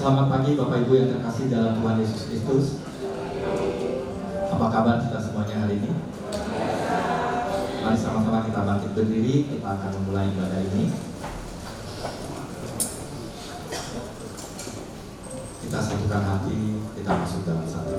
Selamat pagi Bapak Ibu yang terkasih dalam Tuhan Yesus Kristus. Apa kabar kita semuanya hari ini? Mari sama-sama kita bangkit berdiri, kita akan memulai ibadah ini. Kita satukan hati, kita masuk dalam satu.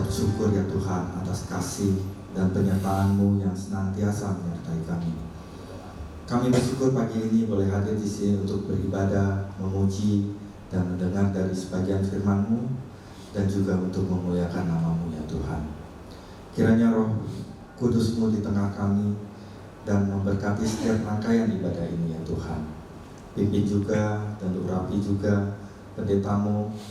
Syukur ya Tuhan atas kasih dan penyertaan-Mu yang senantiasa menyertai kami. Kami bersyukur pagi ini boleh hadir di sini untuk beribadah, memuji, dan mendengar dari sebagian firman-Mu, dan juga untuk memuliakan nama-Mu ya Tuhan. Kiranya Roh Kudus-Mu di tengah kami dan memberkati setiap rangkaian ibadah ini ya Tuhan. Pimpin juga dan urapi juga pendeta-Mu,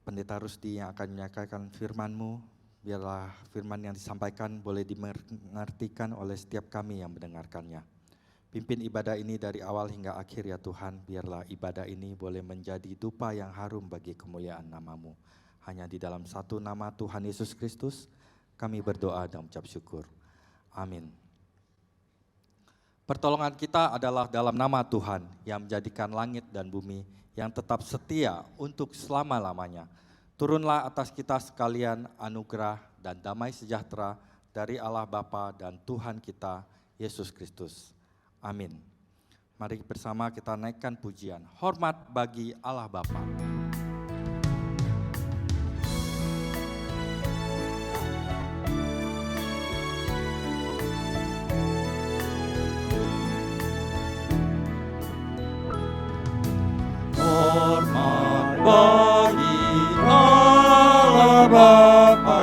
Pendeta Rusdi yang akan menyampaikan firman-Mu. Biarlah firman yang disampaikan boleh dimengertikan oleh setiap kami yang mendengarkannya. Pimpin ibadah ini dari awal hingga akhir ya Tuhan. Biarlah ibadah ini boleh menjadi dupa yang harum bagi kemuliaan nama-Mu. Hanya di dalam satu nama Tuhan Yesus Kristus kami berdoa dan mengucap syukur. Amin. Pertolongan kita adalah dalam nama Tuhan yang menjadikan langit dan bumi, yang tetap setia untuk selama-lamanya. Turunlah atas kita sekalian anugerah dan damai sejahtera dari Allah Bapa dan Tuhan kita Yesus Kristus. Amin. Mari bersama kita naikkan pujian. Hormat bagi Allah Bapa. Hormat bagi Allah Bapa,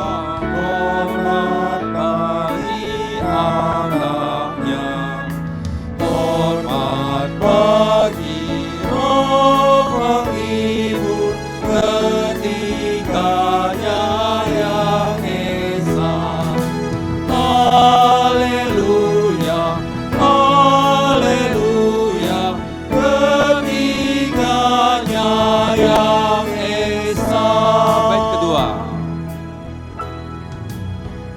hormat bagi anaknya, hormat bagi Roh penghibur ketiganya yang esa. Haleluya, haleluya, ketiganya yang esa. Baik kedua.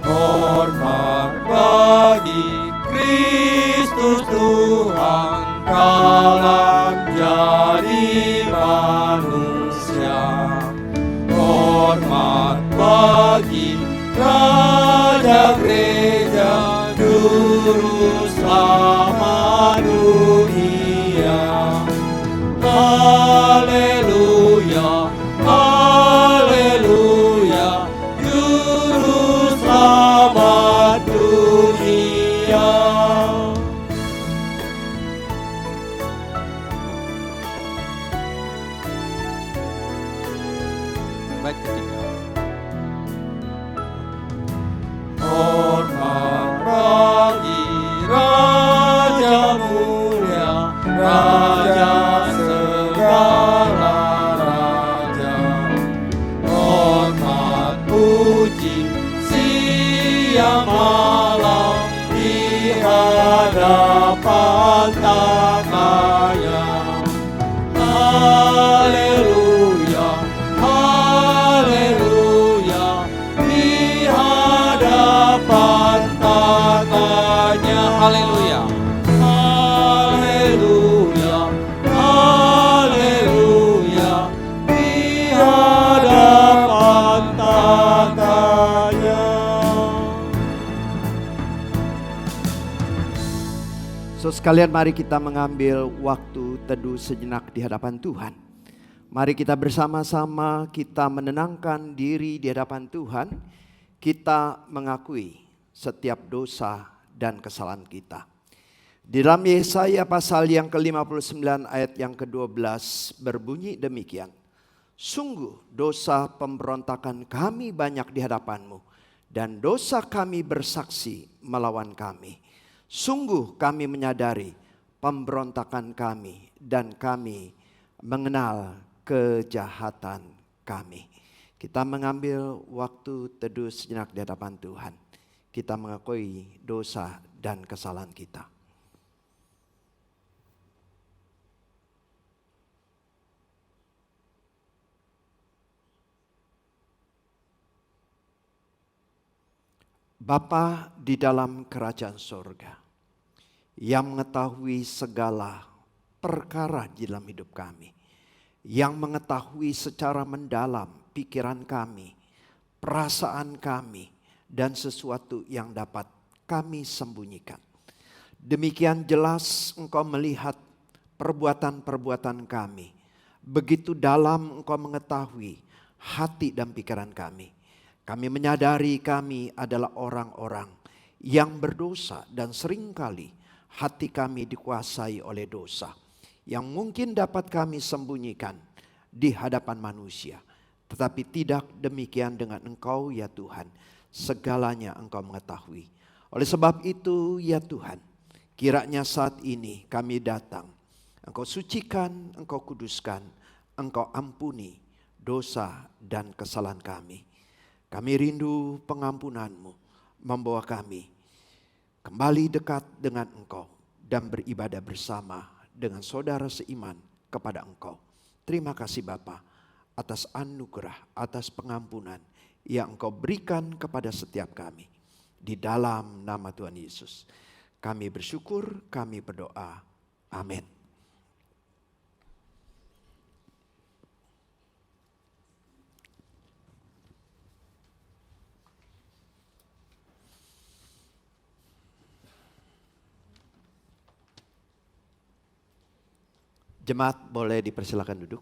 Hormat bagi Kristus Tuhan kala jadi manusia. Hormat bagi Raja Gereja Juru Selamat dunia. Haleluya, haleluya, Juru Selamat dunia. Baik ketiga. Hormat bagi Raja mulia, Raja segala raja. Hormat puji siang malam di hadapan tangannya. Haleluya, haleluya, di hadapan tangannya. Haleluya, haleluya, haleluya, di hadapan tangannya. So sekalian mari kita mengambil waktu teduh sejenak di hadapan Tuhan. Mari kita bersama-sama kita menenangkan diri di hadapan Tuhan. Kita mengakui setiap dosa dan kesalahan kita. Di dalam Yesaya pasal yang ke-59 ayat yang ke-12 berbunyi demikian. Sungguh dosa pemberontakan kami banyak di hadapan-Mu, dan dosa kami bersaksi melawan kami. Sungguh kami menyadari pemberontakan kami dan kami mengenal kejahatan kami. Kita mengambil waktu teduh sejenak di hadapan Tuhan. Kita mengakui dosa dan kesalahan kita. Bapa di dalam kerajaan sorga, yang mengetahui segala perkara di dalam hidup kami, yang mengetahui secara mendalam pikiran kami, perasaan kami, dan sesuatu yang dapat kami sembunyikan. Demikian jelas Engkau melihat perbuatan-perbuatan kami. Begitu dalam Engkau mengetahui hati dan pikiran kami. Kami menyadari kami adalah orang-orang yang berdosa dan seringkali hati kami dikuasai oleh dosa yang mungkin dapat kami sembunyikan di hadapan manusia. Tetapi tidak demikian dengan Engkau ya Tuhan. Segalanya Engkau mengetahui. Oleh sebab itu ya Tuhan, kiranya saat ini kami datang. Engkau sucikan, Engkau kuduskan, Engkau ampuni dosa dan kesalahan kami. Kami rindu pengampunan-Mu membawa kami kembali dekat dengan Engkau dan beribadah bersama dengan saudara seiman kepada Engkau. Terima kasih Bapa atas anugerah, atas pengampunan yang Engkau berikan kepada setiap kami. Di dalam nama Tuhan Yesus kami bersyukur, kami berdoa. Amin. Jemaat boleh dipersilakan duduk.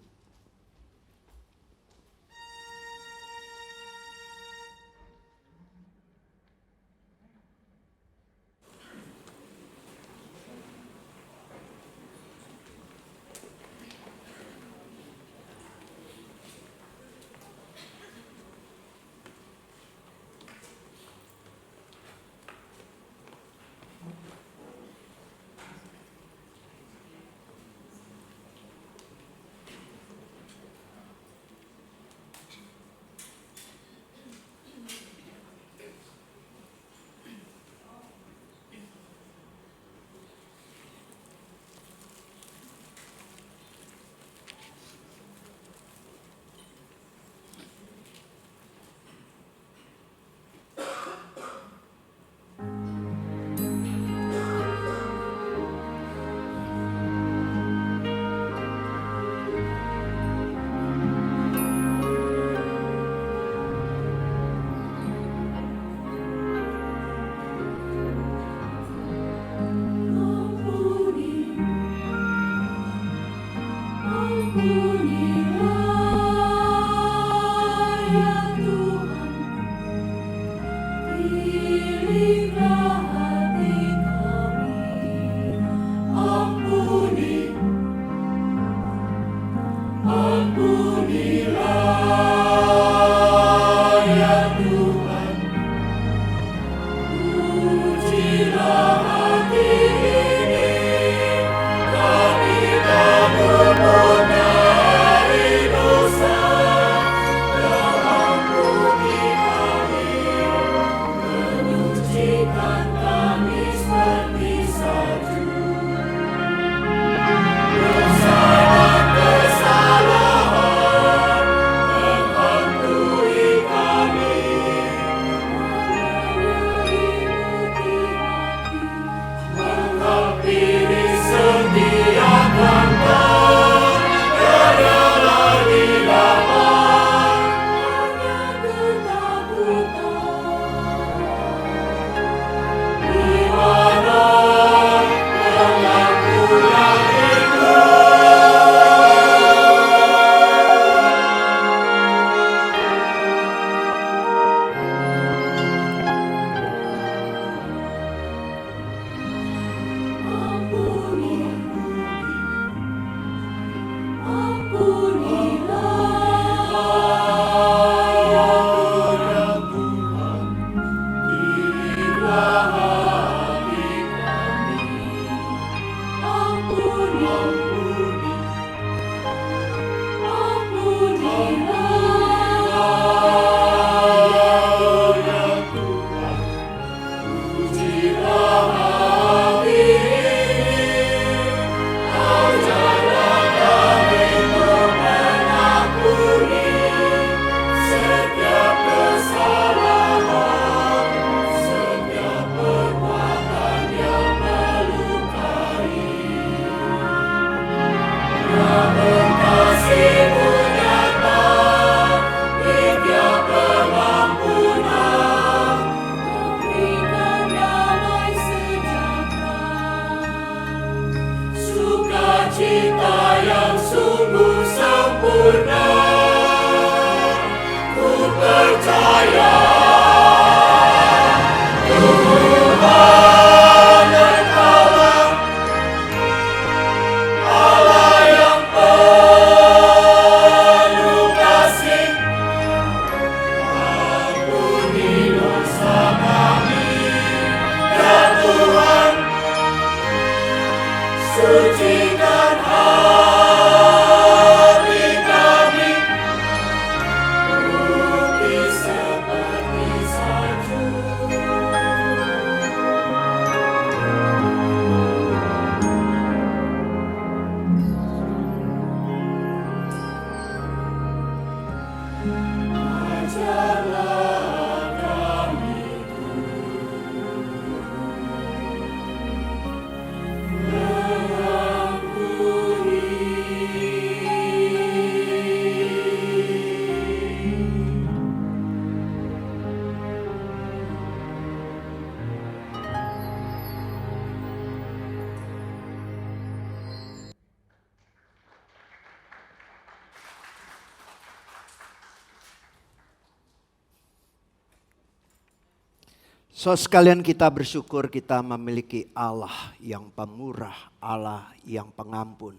So sekalian kita bersyukur kita memiliki Allah yang pemurah, Allah yang pengampun,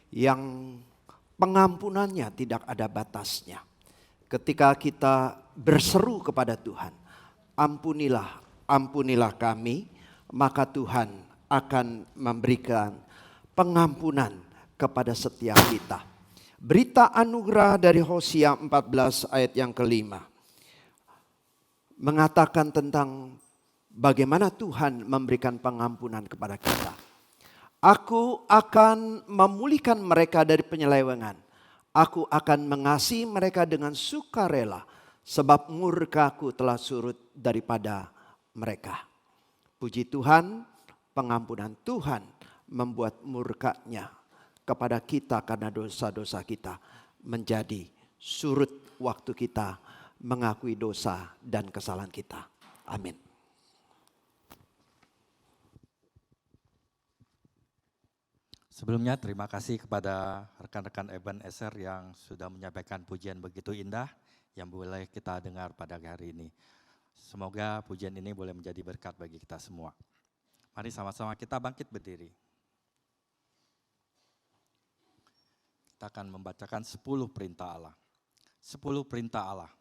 yang pengampunannya tidak ada batasnya. Ketika kita berseru kepada Tuhan, ampunilah, ampunilah kami, maka Tuhan akan memberikan pengampunan kepada setiap kita. Berita anugerah dari Hosea 14 ayat yang kelima. Mengatakan tentang bagaimana Tuhan memberikan pengampunan kepada kita. Aku akan memulihkan mereka dari penyelewengan. Aku akan mengasihi mereka dengan sukarela. Sebab murkaku telah surut daripada mereka. Puji Tuhan, pengampunan Tuhan membuat murkanya kepada kita karena dosa-dosa kita menjadi surut waktu kita mengakui dosa dan kesalahan kita. Amin. Sebelumnya terima kasih kepada rekan-rekan Ebenezer yang sudah menyampaikan pujian begitu indah yang boleh kita dengar pada hari ini. Semoga pujian ini boleh menjadi berkat bagi kita semua. Mari sama-sama kita bangkit berdiri. Kita akan membacakan 10 perintah Allah. 10 perintah Allah.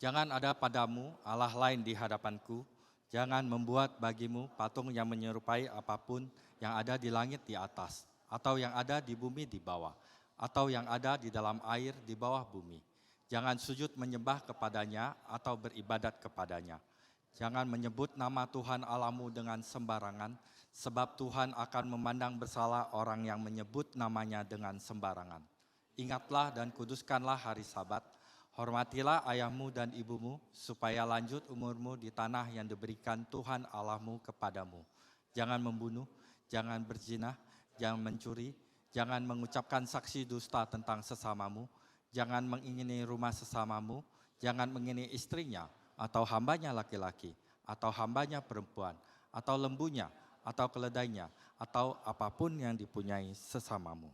Jangan ada padamu Allah lain di hadapanku. Jangan membuat bagimu patung yang menyerupai apapun yang ada di langit di atas, atau yang ada di bumi di bawah, atau yang ada di dalam air di bawah bumi. Jangan sujud menyembah kepadanya atau beribadat kepadanya. Jangan menyebut nama Tuhan Allahmu dengan sembarangan, sebab Tuhan akan memandang bersalah orang yang menyebut namanya dengan sembarangan. Ingatlah dan kuduskanlah hari Sabat. Hormatilah ayahmu dan ibumu, supaya lanjut umurmu di tanah yang diberikan Tuhan Allahmu kepadamu. Jangan membunuh, jangan berzina, jangan mencuri, jangan mengucapkan saksi dusta tentang sesamamu, jangan mengingini rumah sesamamu, jangan mengingini istrinya, atau hambanya laki-laki, atau hambanya perempuan, atau lembunya, atau keledainya, atau apapun yang dipunyai sesamamu.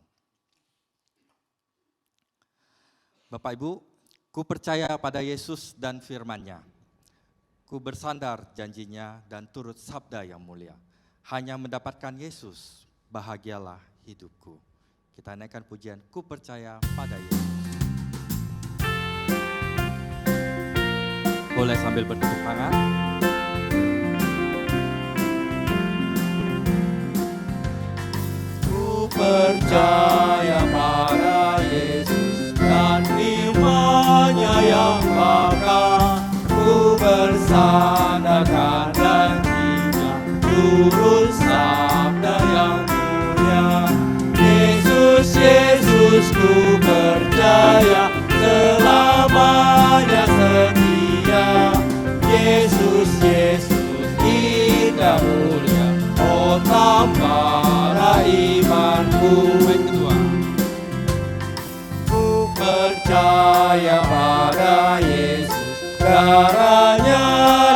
Bapak Ibu, ku percaya pada Yesus dan firman-Nya. Ku bersandar janjinya dan turut sabda yang mulia. Hanya mendapatkan Yesus, bahagialah hidupku. Kita naikkan pujian, ku percaya pada Yesus. Boleh sambil bertepuk tangan. Yesus indah mulia, oh tambahlah imanku. Baik, kedua. Ku percaya pada Yesus, darahnya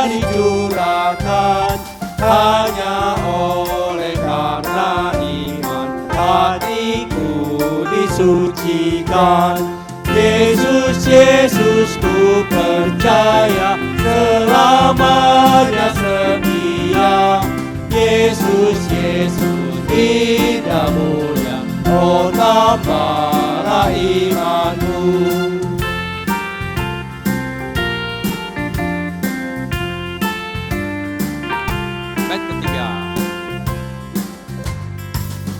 dicurahkan, hanya oleh karena iman hatiku disucikan. Yesus, Yesus ku percaya, selamanya setia. Yesus, Yesus indah mulia, oh tambahlah imanku. Baik, ketiga.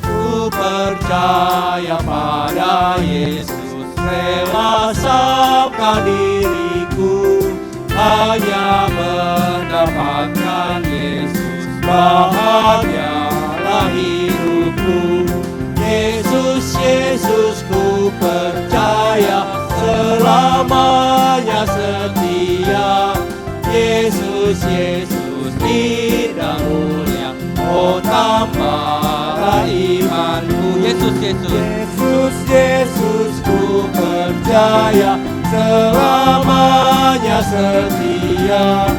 Ku percaya pada Yesus, rela samkan diriku, hanya mendapatkan Yesus, bahagialah hidupku. Yesus, Yesus ku percaya, selamanya setia. Yesus, Yesus indah mulia, oh tambahlah imanku. Yesus, Yesus. Yesus, Yesus ku percaya, selamanya setia.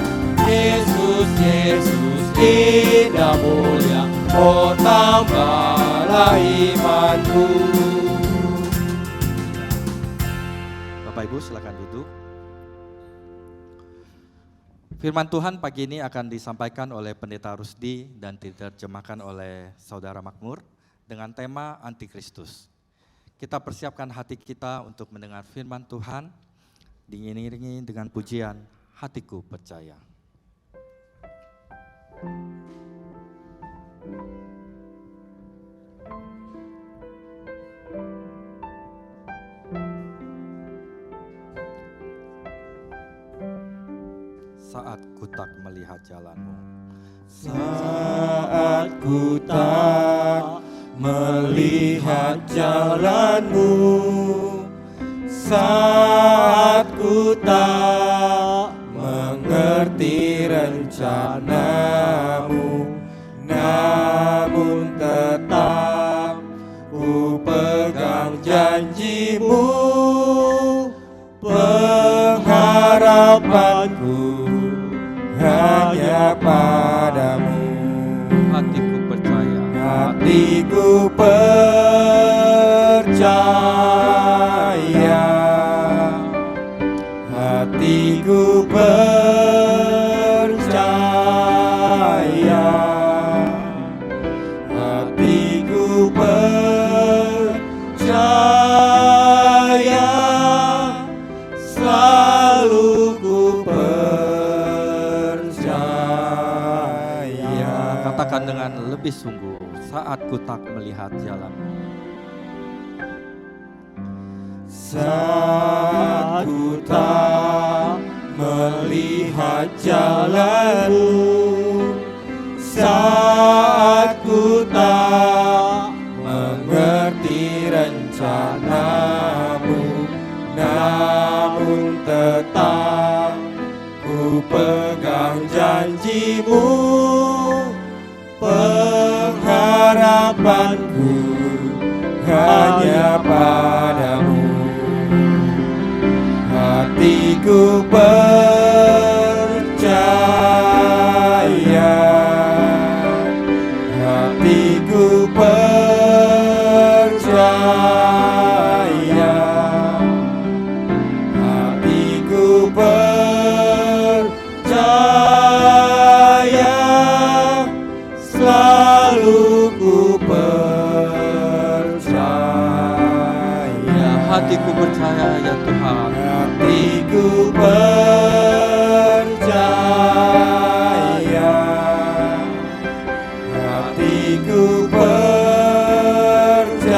Yesus, Yesus indah mulia, oh tambahlah imanku. Bapak Ibu silakan duduk. Firman Tuhan pagi ini akan disampaikan oleh Pendeta Rusdi dan diterjemahkan oleh Saudara Makmur dengan tema Antikristus. Kita persiapkan hati kita untuk mendengar firman Tuhan, diiringi dengan pujian Hatiku Percaya. Saat ku tak melihat jalanmu, saat ku tak melihat jalanmu, saat ku tak mengerti rencanamu, namun tetap ku pegang janjimu, pengharapanku hanya padamu. hatiku percaya, Hatiku percaya, hatiku percaya, hatiku percaya, selalu ku percaya. katakan dengan lebih sungguh, saat ku tak melihat jalanmu. Saat ku tak melihat jalanmu, saat ku tak mengerti rencanamu, namun tetap ku pegang janjimu, pengharapanku hanya padamu. Hatiku percaya, hatiku percaya, hatiku percaya, selalu ku percaya. Hatiku percaya ya Tuhan, Hatiku percaya, hatiku percaya,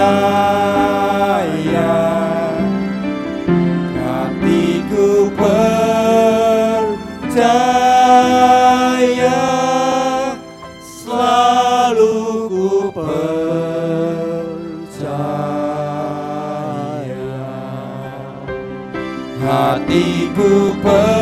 hatiku percaya, selalu ku percaya. Hatiku percaya,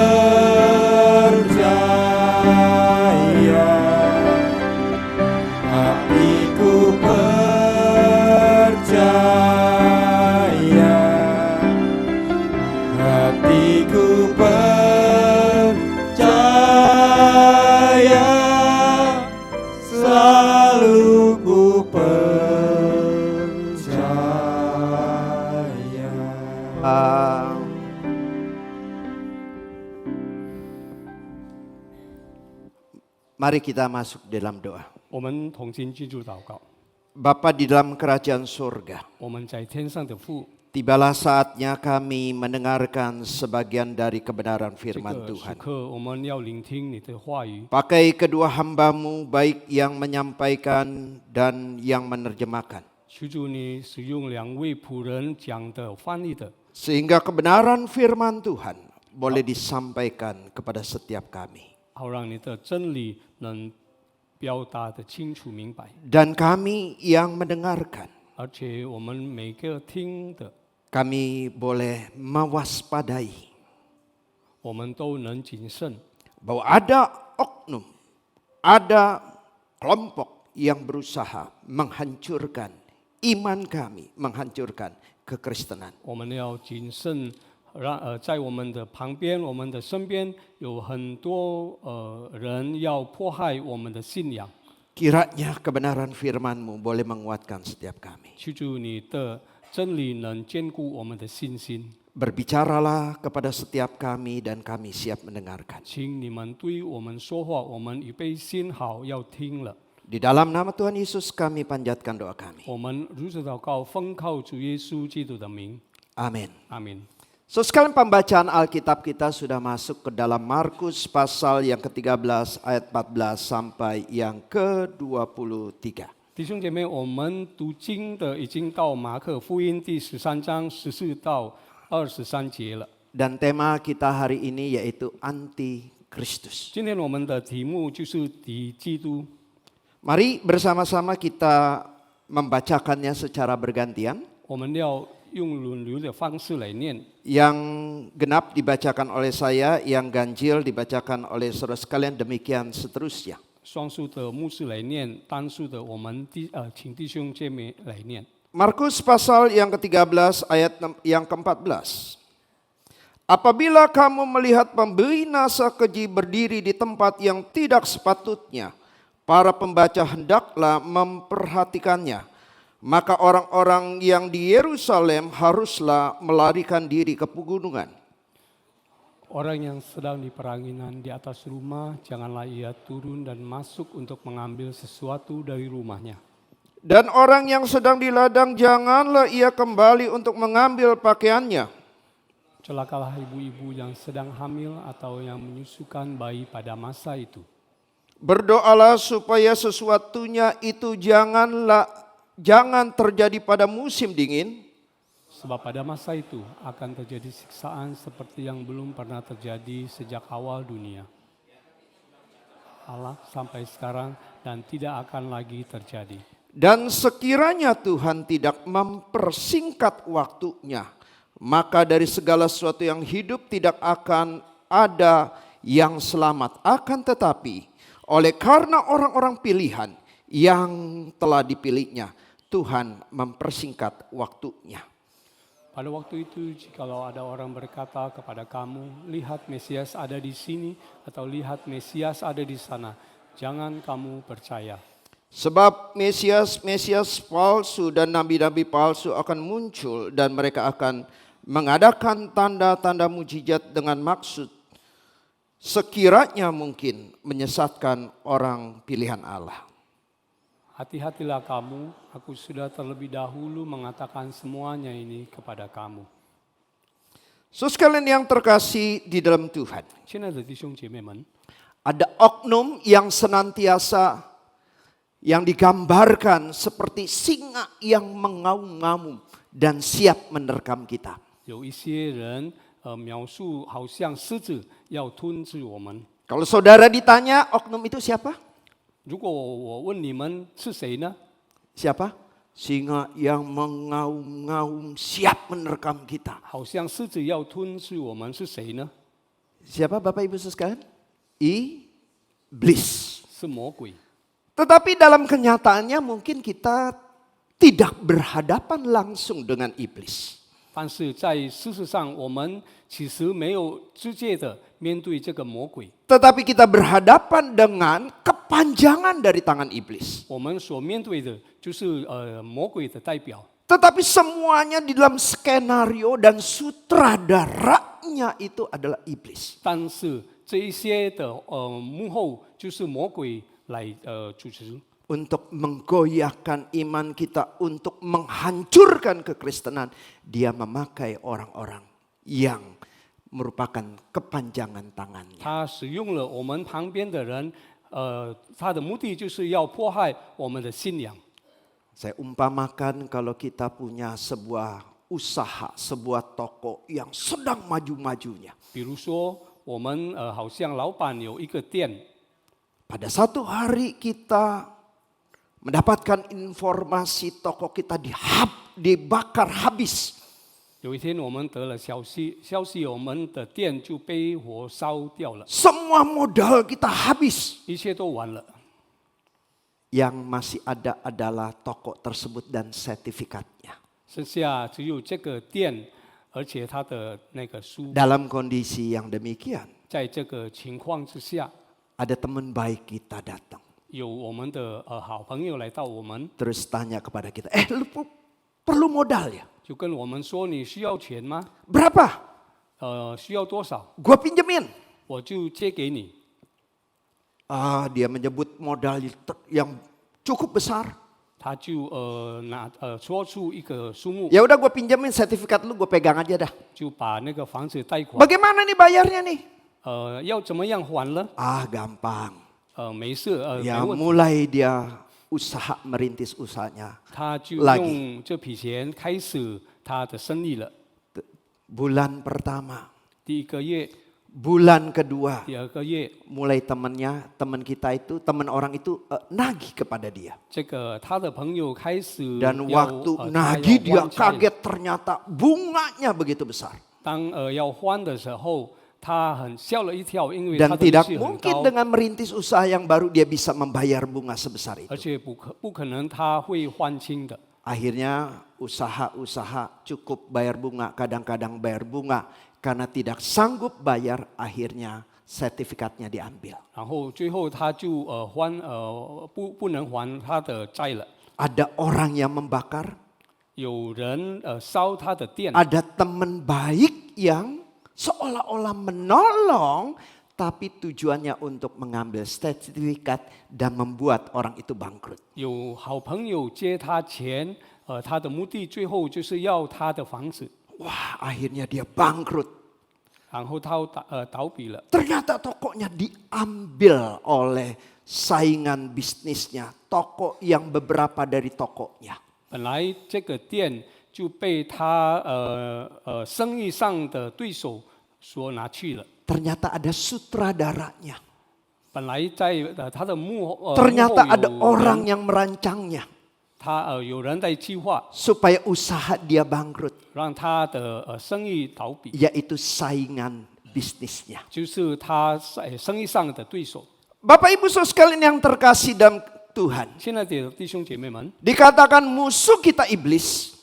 Mari kita masuk dalam doa. 我们同心进入祷告。 Bapa di dalam kerajaan surga, 我们在天上的父， tibalah saatnya kami mendengarkan sebagian dari kebenaran 这 firman 个时 Tuhan. 刻我们要聆听你的话语， Pakai kedua hamba-Mu baik yang menyampaikan dan yang menerjemahkan. 求主你使用两位仆人讲的、翻译的， Sehingga kebenaran firman Tuhan boleh disampaikan kepada setiap kami. 好让你的真理能表达的清楚明白， Dan kami yang mendengarkan, 而且我们每个听的， kami boleh mewaspadai 我们都能谨慎， bahwa ada oknum, ada kelompok yang berusaha menghancurkan iman kami, menghancurkan kekristenan. 我们要谨慎。在我们的旁边、我们的身边有很多人要迫害我们的信仰。 Kiranya kebenaran firman-Mu boleh menguatkan setiap kami. 求主你的真理能坚固我们的信心， Berbicaralah kepada setiap kami dan kami siap mendengarkan. 请你们对我们说话，我们预备心好要听了。 Di dalam nama Tuhan Yesus kami panjatkan doa kami. 我们如此祷告，奉靠主耶稣基督的名， Amin. 阿门。 So sekalian pembacaan Alkitab kita sudah masuk ke dalam Markus pasal yang ke-13 ayat 14 sampai yang ke-23. 弟兄姐妹，我们读经的已经到马可福音第13章14到23节了。 Dan tema kita hari ini yaitu anti-Kristus. 今天我们的题目就是敌基督。 Mari bersama-sama kita membacakannya secara bergantian. 我们要用轮流的方式来念。 Yang genap dibacakan oleh saya, yang ganjil dibacakan oleh saudara sekalian, demikian seterusnya. 双数的牧师来念，单数的我们请弟兄姐妹来念。 Markus pasal yang ke-13 ayat yang ke-14. Apabila kamu melihat pemberi nasa keji berdiri di tempat yang tidak sepatutnya, para pembaca hendaklah memperhatikannya. Maka orang-orang yang di Yerusalem haruslah melarikan diri ke pegunungan. Orang yang sedang di peranginan di atas rumah, janganlah ia turun dan masuk untuk mengambil sesuatu dari rumahnya. Dan orang yang sedang di ladang, janganlah ia kembali untuk mengambil pakaiannya. Celakalah ibu-ibu yang sedang hamil atau yang menyusukan bayi pada masa itu. Berdoalah supaya sesuatunya itu jangan terjadi pada musim dingin. Sebab pada masa itu akan terjadi siksaan seperti yang belum pernah terjadi sejak awal dunia. Allah sampai sekarang dan tidak akan lagi terjadi. Dan sekiranya Tuhan tidak mempersingkat waktunya, maka dari segala sesuatu yang hidup tidak akan ada yang selamat. Akan tetapi oleh karena orang-orang pilihan yang telah dipilihnya, Tuhan mempersingkat waktunya. Pada waktu itu, jikalau ada orang berkata kepada kamu, lihat Mesias ada di sini, atau lihat Mesias ada di sana, jangan kamu percaya. Sebab Mesias palsu dan nabi-nabi palsu akan muncul, dan mereka akan mengadakan tanda-tanda mujizat dengan maksud sekiranya mungkin menyesatkan orang pilihan Allah. Hati-hatilah kamu, aku sudah terlebih dahulu mengatakan semuanya ini kepada kamu. So sekalian yang terkasih di dalam Tuhan, 亲爱的弟兄姐妹们， ada oknum yang senantiasa yang digambarkan seperti singa yang mengaum-ngaum dan siap menerkam kita. 有一些人描述好像狮子要吞噬我们。 Kalau saudara ditanya oknum itu siapa? 如果我问你们是谁呢？ Siapa? Singa yang mengaum-ngaum siap menerkam kita. 好像狮子要吞噬我们是谁呢？ Siapa Bapak Ibu sekalian? Iblis. 是魔鬼。 Tetapi dalam kenyataannya mungkin kita tidak berhadapan langsung dengan iblis. 但是在事实上，我们其实没有直接的面对这个魔鬼。 Tetapi kita berhadapan dengan kepanjangan dari tangan iblis. 我们所面对的就是魔鬼的代表。 Tetapi semuanya di dalam skenario dan sutradaranya itu adalah iblis. 但是这一些的幕后就是魔鬼来主持， untuk menggoyahkan iman kita, untuk menghancurkan kekristenan. Dia memakai orang-orang yang merupakan kepanjangan tangannya. 他使用了我们旁边的人，他的目的就是要迫害我们的信仰。 Saya umpamakan kalau kita punya sebuah usaha, sebuah toko yang sedang maju-majunya. 比如说，我们好像老板有一个店， Pada satu hari kita mendapatkan informasi toko kita dibakar habis. 有一天我们得了消息，我们的店就被火烧掉了， Semua modal kita habis. 一切都完了。 Yang masih ada adalah toko tersebut dan sertifikatnya. 剩下只有这个店，而且他的那个书， Dalam kondisi yang demikian, 在这个情况之下， ada teman baik kita datang. 有我们的好朋友来到我们， Terus tanya kepada kita, lu perlu modal ya? 就跟我们说：“你需要钱吗？ Berapa? 需要多少？ Gua pinjemin. 我就借给你。” Dia menyebut modal yang cukup besar. 他就说出一个数目， Ya udah gua pinjemin sertifikat lu, gua pegang aja dah. 就把那个房子贷款， Bagaimana nih bayarnya nih? 要怎么样还呢？ Gampang. 没事， Ya 没问题。 mulai dia usaha merintis usahanya. 他就 lagi 用这笔钱开始他的生意了。 Bulan pertama, 第一个月， bulan kedua, 第二个月， mulai teman kita itu, teman orang itu nagih kepada dia. 这个他的朋友开始 Dan 要 waktu 他 nagih 要 dia 还债了 kaget ternyata bunganya begitu besar. 当要还的时候，他很吓了一跳，因为 Dan 他的利 tidak 息很 mungkin 高， dengan merintis usaha yang baru dia bisa membayar bunga sebesar 而 itu. 且不可能他会还清的。 Akhirnya usaha-usaha cukup bayar bunga, kadang-kadang bayar bunga. Karena tidak sanggup bayar, akhirnya sertifikatnya diambil. 然后最后他就不能还他的债了。 Ada orang yang membakar, 有人烧他的店， ada teman baik yang seolah-olah menolong, tapi tujuannya untuk mengambil sertifikat dan membuat orang itu bangkrut. 有好朋友借他钱，他的目的最后就是要他的房子， Wah, akhirnya dia bangkrut. 然后他倒闭了。 Ternyata tokonya diambil oleh saingan bisnisnya, toko yang beberapa dari tokonya. 本来这个店就被他生意上的对手所拿去了。 Ternyata ada sutradaranya. 本来在他的Ternyata 幕后 ada orang yang merancangnya 他有人在计划 supaya usaha dia bangkrut, 让他的生意倒闭， yaitu saingan bisnisnya. 就是他生意上的对手。 Bapak Ibu Saudara sekalian yang terkasih dalam Tuhan, 现在的弟兄姐妹们， dikatakan musuh kita iblis,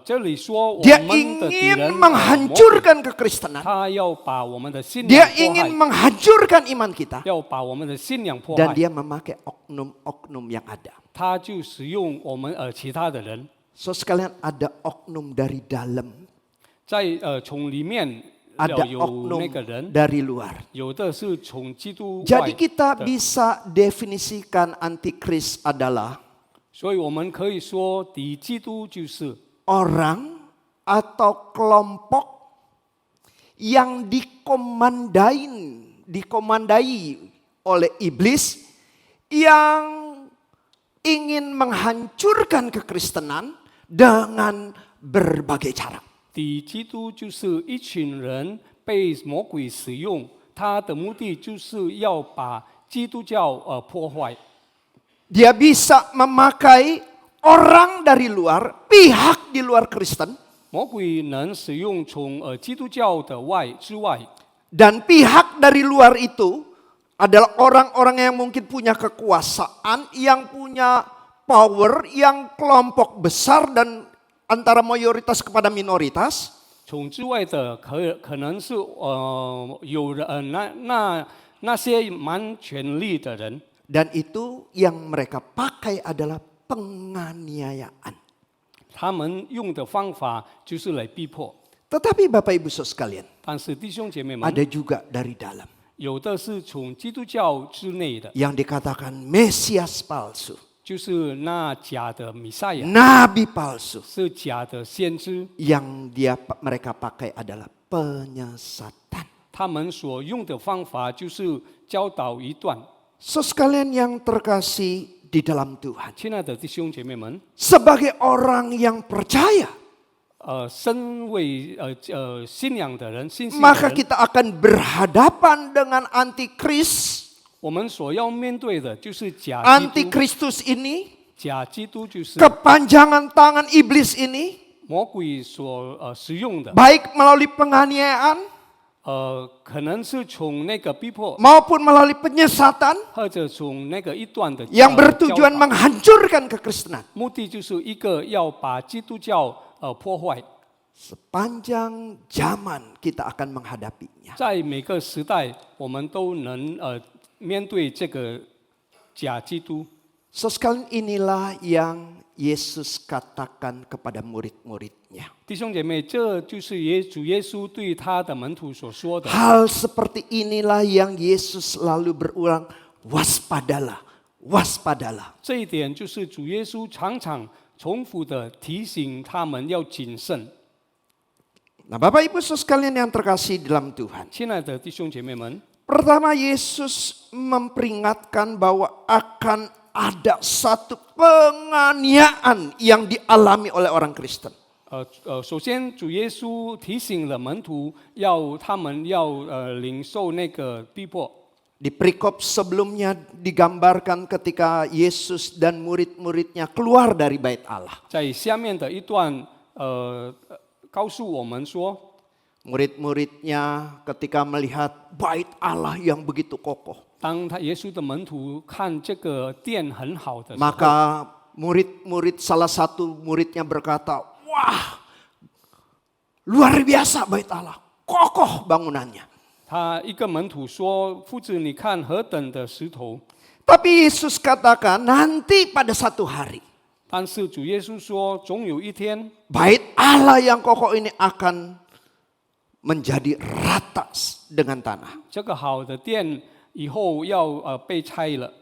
这里说我 dia 们的敌 ingin 人 menghancurkan kekristenan, 他要把我们的信 dia 仰迫 ingin 害， menghancurkan iman kita, 要把我们的信仰迫 dan 害， dia memakai oknum-oknum yang ada. 他就使用我们其他的人， Saudara sekalian, ada oknum dari dalam, 在从里面 ada 有 oknum 那个人， dari luar. 有的是从基督外 Jadi kita 的， bisa definisikan antikris adalah 所以我们可以说敌基督就是 orang atau kelompok yang dikomandai oleh iblis yang ingin menghancurkan kekristenan dengan berbagai cara. 敌基督就是一群人被魔鬼使用，他的目的就是要把基督教破坏。 Dia bisa memakai orang dari luar, pihak di luar Kristen, 魔鬼能使用从基督教的之外， dan pihak dari luar itu adalah orang-orang yang mungkin punya kekuasaan, yang punya power, yang kelompok besar dan antara mayoritas kepada minoritas. 从之外的可能是有人那些蛮权力的人， Dan itu yang mereka pakai adalah penganiayaan. 他们用的方法就是来逼迫。 Tetapi Bapak Ibu Saudara sekalian, 但是弟兄姐妹们， ada juga dari dalam. 有的是从基督教之内的， yang dikatakan Mesias palsu, 就是那假的弥赛亚， nabi palsu, 是假的先知， yang mereka pakai adalah penyesatan. 他们所用的方法就是教导一段。 Sekalian yang terkasih di dalam Tuhan, 亲爱的弟兄姐妹们， sebagai orang yang percaya, 身为信仰的人，信心的 maka 人， kita akan berhadapan dengan antikris. 我们所要面对的就是假基督。 Antikristus ini, 假基督就是 kepanjangan tangan iblis ini, 魔鬼所使用的， baik melalui penganiayaan 可能是从那个逼迫， maupun melalui penyesatan 或者从那个一段的 yang 教 bertujuan 导 menghancurkan kekristenan. 目的就是一个要把基督教破坏。 Sepanjang zaman kita akan menghadapinya. 在每个时代，我们都能面对这个假基督。 Sekalian inilah yang Yesus katakan kepada murid-muridnya. 弟兄姐妹，这就是主耶稣对他的门徒所说的。 Hal seperti inilah yang Yesus selalu berulang, waspadalah, waspadalah. 这一点就是主耶稣常常重复的提醒他们要谨慎。 Nah, Bapak Ibu sekalian yang terkasih dalam Tuhan. 亲爱的弟兄姐妹们， Pertama, Yesus memperingatkan bahwa akan ada satu penganiayaan yang dialami oleh orang Kristen. 首先主耶稣提醒了门徒，他们要领受那个逼迫。 Di perikop sebelumnya digambarkan ketika Yesus dan murid-muridnya keluar dari bait Allah. 在下面的一段，告诉我们说， Murid-muridnya ketika melihat bait Allah yang begitu kokoh, 当耶稣的门徒看这个殿很好的时候， maka salah satu muridnya berkata, wah, luar biasa bait Allah, kokoh bangunannya. 他一个门徒说：“夫子，你看何等的石头。” Tapi Yesus katakan nanti pada satu hari, 但是主耶稣说，总有一天， bait Allah yang kokoh ini akan menjadi rata dengan tanah. 这个好的殿以后要被拆了。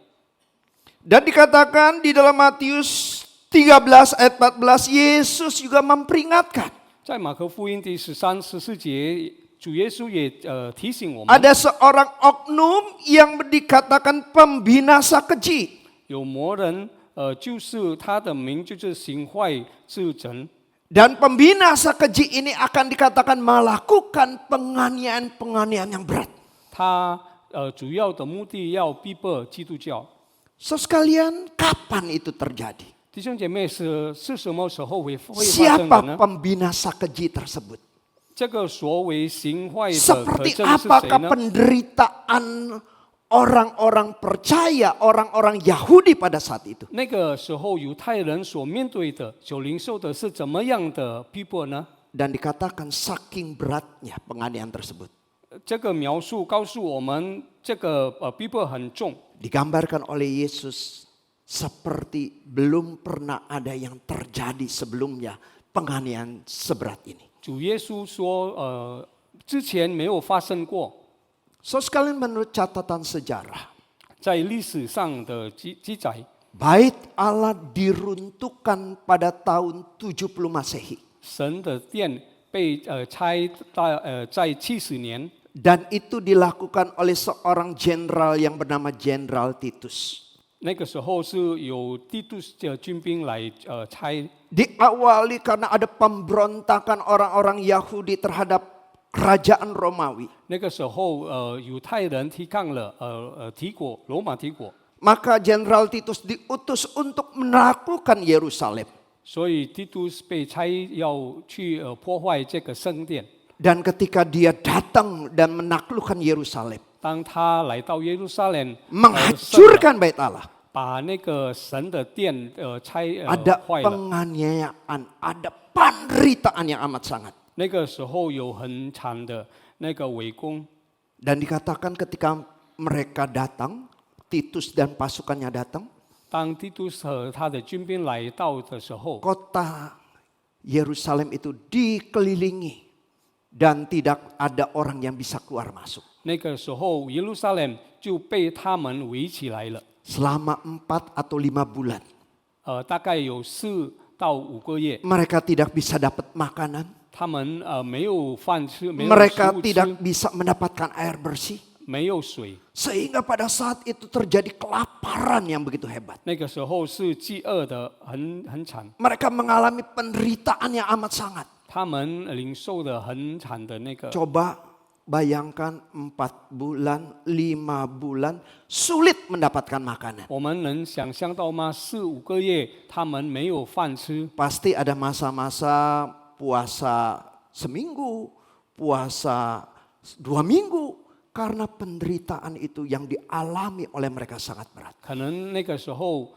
Dan dikatakan di dalam Matius 13 ayat 14, Yesus juga memperingatkan. 在马可福音第13、14节，主耶稣也提醒我们， Ada seorang oknum yang dikatakan pembinasa keji. 有魔人，就是他的名就是行坏至诚。 Dan pembinasa keji ini akan dikatakan melakukan penganiayaan-penganiayaan yang berat. 他主要的目的要逼迫基督教。 Sekalian, kapan itu terjadi? 弟兄姐妹，是什么时候会发生的 Siapa 呢？ pembinasa keji tersebut? 这个所谓行坏的可 Seperti 证是谁 apakah 呢？ penderitaan orang-orang percaya, orang-orang Yahudi pada saat itu? 那个时候犹太人所面对的、所领受的是怎么样的逼迫呢？ Dan dikatakan saking beratnya penganiayaan tersebut. 这个描述告诉我们，这个逼迫很重。 Digambarkan oleh Yesus seperti belum pernah ada yang terjadi sebelumnya penganiayaan seberat ini. 主耶稣说，之前没有发生过， So sekalian menurut catatan sejarah, 在历史上的记载， bait Allah diruntuhkan pada tahun 70 Masehi. 神的殿被拆在70年， Dan itu dilakukan oleh seorang jenderal yang bernama Jenderal Titus. 那个时候是有帝都的军兵来拆。 Diawali karena ada pemberontakan orang-orang Yahudi terhadap kerajaan Romawi. 那个时候犹太人提抗了罗马帝国， Maka Jenderal Titus diutus untuk melakukan Yerusalem. 所以帝都被拆，要去破坏这个圣殿。 Dan ketika dia datang dan menaklukkan Yerusalem, 当他来到耶路撒冷， menghancurkan bait Allah, 把那个神的殿拆 ada 坏了。 penganiayaan, ada penderitaan yang amat sangat. 那个时候有很惨的那个围攻， Dan dikatakan ketika mereka datang, Titus dan pasukannya datang, 当帝都和他的军兵来到的时候， kota Yerusalem itu dikelilingi dan tidak ada orang yang bisa keluar masuk. 那个时候耶路撒冷就被他们围起来了。 Selama 4 atau 5 bulan. 大概有4到5个月， Mereka tidak bisa dapat makanan. 他们没有饭吃，没有食 Mereka 物 tidak 吃， bisa mendapatkan air bersih. 没有水。 Sehingga pada saat itu terjadi kelaparan yang begitu hebat. 那个时候是饥饿的很惨， Mereka mengalami penderitaan yang amat sangat. 他们领受的很惨的那个。 Coba bayangkan 4 bulan, 5 bulan sulit mendapatkan makanan. 我们能想象到吗？4、5个月，他们没有饭吃， Pasti ada masa-masa puasa seminggu, puasa 2 minggu. Karena penderitaan itu yang dialami oleh mereka sangat berat. 可能那个时候，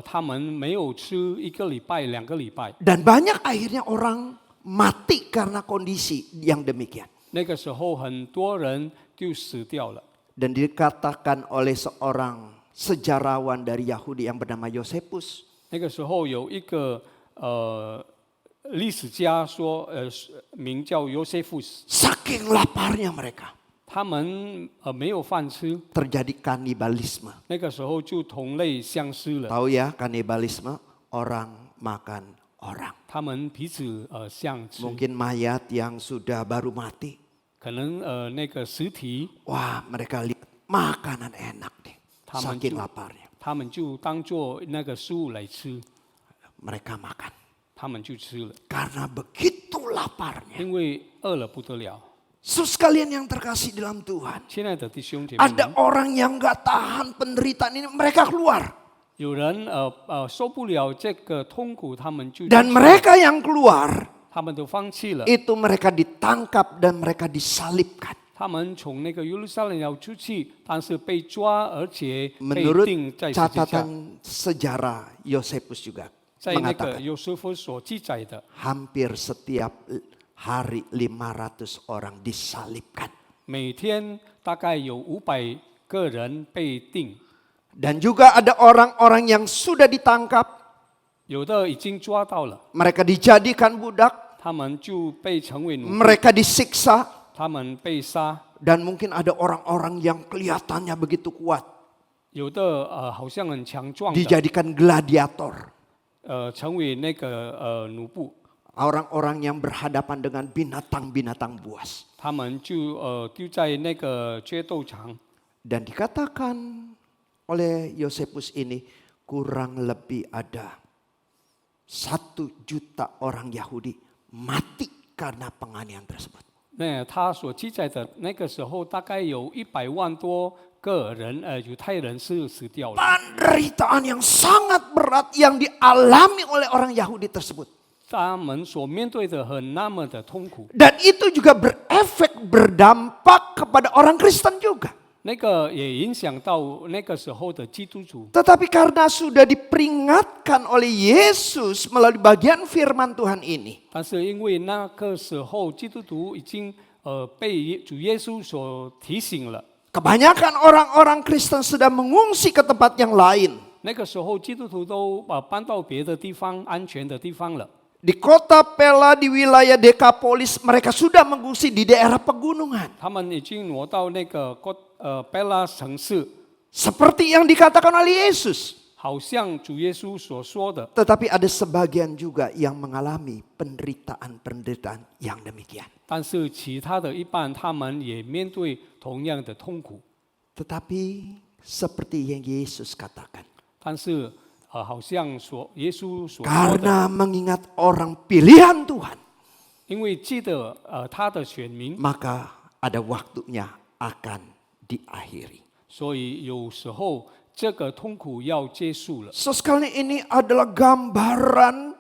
他们没有吃1个礼拜、2个礼拜。 Dan banyak akhirnya orang mati karena kondisi yang demikian. 那个时候，很多人就死掉了。 Dan dikatakan oleh seorang sejarawan dari Yahudi yang bernama Yosefus. 那个时候有一个历史家说，名叫尤塞夫斯， Saking laparnya mereka. 他们没有饭吃， Terjadi kanibalisme. 那个时候就同类相失了。 Tahu ya kanibalisme? Orang makan orang. 他们彼此相吃， Mungkin mayat yang sudah baru mati. 可能那个尸体， Wah mereka lihat makanan enak deh. Taman Saking ju- laparnya. 他们就当做那个食物来吃， Mereka makan. 他们就吃了， Karena begitu laparnya. 因为饿了不得了。 Saudara sekalian yang terkasih dalam Tuhan. 亲爱的弟兄姐妹 Ada 们， orang yang gak tahan penderitaan ini. Mereka keluar. 有人受不了这个痛苦，他们就 Dan mereka yang keluar. 他们都放弃了。 Itu mereka ditangkap dan mereka disalibkan. 他们从那个耶路撒冷要出去，但是被抓，而且被 Menurut 钉在十字架。 catatan sejarah Yosefus juga 在那个 mengatakan 约瑟夫所记载的， hampir setiap hari 500 orang disalibkan. 每天大概有500个人被钉， Dan juga ada orang-orang yang sudah ditangkap, 有的已经抓到了， mereka dijadikan budak, 他们就被成为奴隶， mereka disiksa, 他们被杀， dan mungkin ada orang-orang yang kelihatannya begitu kuat, 有的好像很强壮的， dijadikan gladiator. 成为那个奴部， Orang-orang yang berhadapan dengan binatang-binatang buas. 他们就丢在那个决斗场。 Dan dikatakan oleh Yosefus ini kurang lebih ada 1 juta orang Yahudi mati karena penganiayaan tersebut. 那他所记载的那个时候，大概有100万多个人，犹太人是死掉了。 Penderitaan yang sangat berat yang dialami oleh orang Yahudi tersebut. 他们所面对的很那么的痛苦， Dan itu juga berefek, berdampak kepada orang Kristen juga. 那个也影响到那个时候的基督徒。 Tetapi karena sudah diperingatkan oleh Yesus melalui bagian firman Tuhan ini. 但是因为那个时候基督徒已经被主耶稣所提醒了， Kebanyakan orang-orang Kristen sedang mengungsi ke tempat yang lain. 那个时候基督徒都搬到别的地方安全的地方了。 Di kota Pella di wilayah Dekapolis mereka sudah mengungsi di daerah pegunungan. 他们已经挪到那个贝拉城市， Seperti yang dikatakan oleh Yesus. 好像主耶稣所说的。 Tetapi ada sebagian juga yang mengalami penderitaan-penderitaan yang demikian. 但是其他的一半，他们也面对同样的痛苦。 Tetapi seperti yang Yesus katakan. 但是好像耶稣所说的， Karena mengingat orang pilihan Tuhan. 因为记得他的选民， Maka ada waktunya akan diakhiri. 所以有时候这个痛苦要结束了。 Sekali ini adalah gambaran